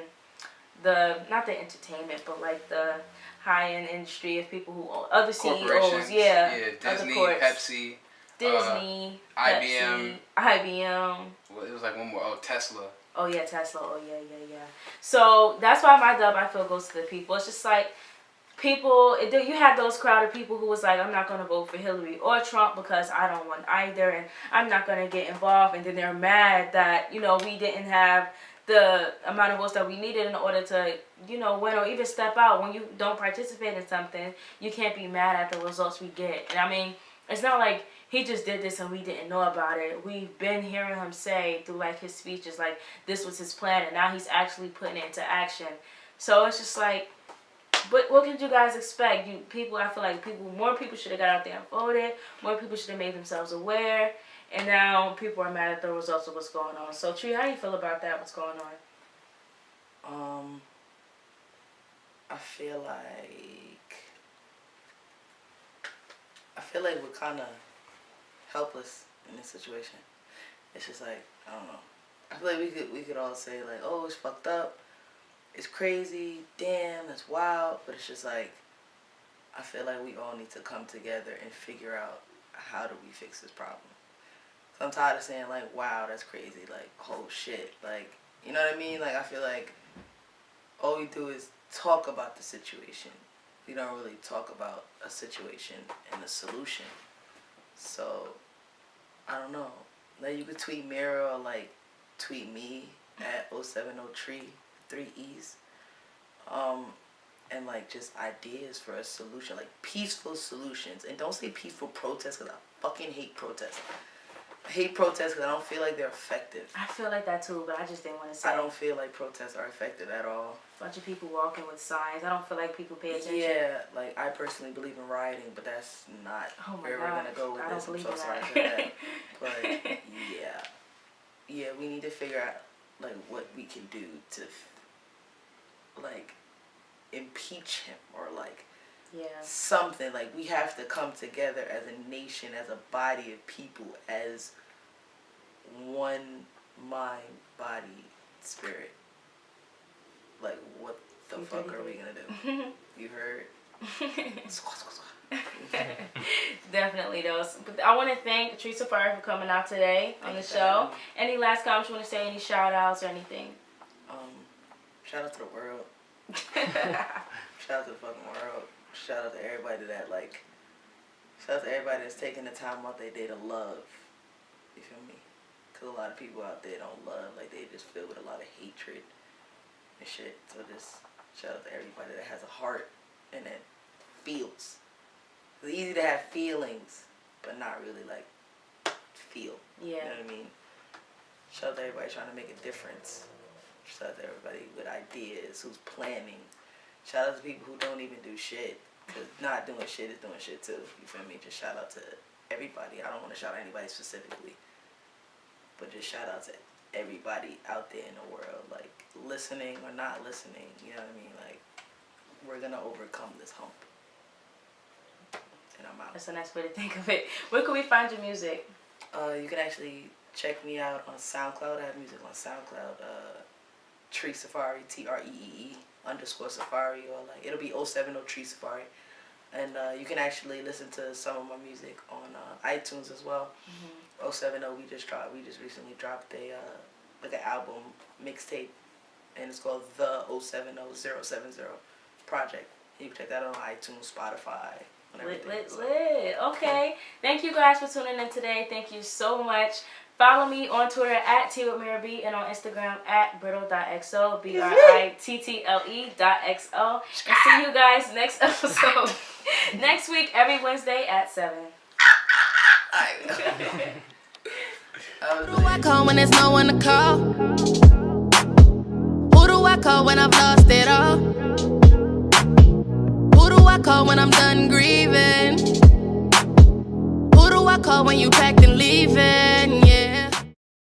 not the entertainment, but like the high-end industry of people who own other CEOs, Disney, Pepsi, Disney, IBM. Well, it was like one more. Oh, Tesla. Oh yeah, Tesla. Oh yeah. So that's why my dub, I feel, goes to the people. It's just like people. You had those crowd of people who was like, I'm not gonna vote for Hillary or Trump because I don't want either, and I'm not gonna get involved. And then they're mad that we didn't have the amount of votes that we needed in order to, win or even step out. When you don't participate in something, you can't be mad at the results we get. And I mean, it's not like he just did this and we didn't know about it. We've been hearing him say through like his speeches, like this was his plan, and now he's actually putting it into action. So it's just like, but what could you guys expect? I feel like more people should have got out there and voted. More people should have made themselves aware. And now people are mad at the results of what's going on. So, Tree, how do you feel about that? What's going on? I feel like we're kind of helpless in this situation. It's just like, I don't know. I feel like we could all say like, oh, it's fucked up, it's crazy, damn, that's wild. But it's just like, I feel like we all need to come together and figure out how do we fix this problem. So I'm tired of saying like, wow, that's crazy, like, oh shit, like, you know what I mean? Like, I feel like all we do is talk about the situation. We don't really talk about a situation and a solution. So, I don't know. Like, you could tweet MiraB or like tweet me at O70Treee, 3 E's. And like just ideas for a solution, like peaceful solutions. And don't say peaceful protests, because I fucking hate protests. I hate protests because I don't feel like they're effective. I feel like that too, but I just didn't want to say I don't feel like protests are effective at all. Bunch of people walking with signs. I don't feel like people pay attention. Yeah, like I personally believe in rioting, but that's not where we're going to go with this. I'm so sorry for that. But yeah, we need to figure out like what we can do to like impeach him or like something. Like we have to come together as a nation, as a body of people, as one mind, body, spirit. Like what the fuck are we gonna do? You heard? Definitely those. But I want to thank Tree Safari for coming out today on the show. Any last comments you want to say? Any shout outs or anything? Shout out to the world. Shout out to the fucking world. Shout out to everybody that's taking the time out their day to love. You feel me? Because a lot of people out there don't love. Like they just filled with a lot of hatred and shit. So just shout out to everybody that has a heart and that feels. It's easy to have feelings, but not really like feel. Yeah. You know what I mean? Shout out to everybody trying to make a difference. Shout out to everybody with ideas, who's planning. Shout out to people who don't even do shit. Because not doing shit is doing shit too. You feel me? Just shout out to everybody. I don't want to shout out anybody specifically. But just shout out to everybody out there in the world. Like, listening or not listening. You know what I mean? Like, we're going to overcome this hump. And I'm out. That's a nice way to think of it. Where can we find your music? You can actually check me out on SoundCloud. I have music on SoundCloud. Tree Safari, TREE_Safari, or like it'll be 070Treee Safari. And you can actually listen to some of my music on iTunes as well. 070, we just recently dropped a like an album mixtape, and it's called the 070 project. You can check that out on iTunes, Spotify. Lit. Okay. Thank you guys for tuning in today. Thank you so much. Follow me on Twitter at T with MiraB and on Instagram at brittle.xo, BRITTLE.XO. And see you guys next episode. Next week, every Wednesday at 7. Who do I call when there's no one to call? Who do I call when I've lost it all? Who do I call when I'm done grieving? Who do I call when you packed and leaving?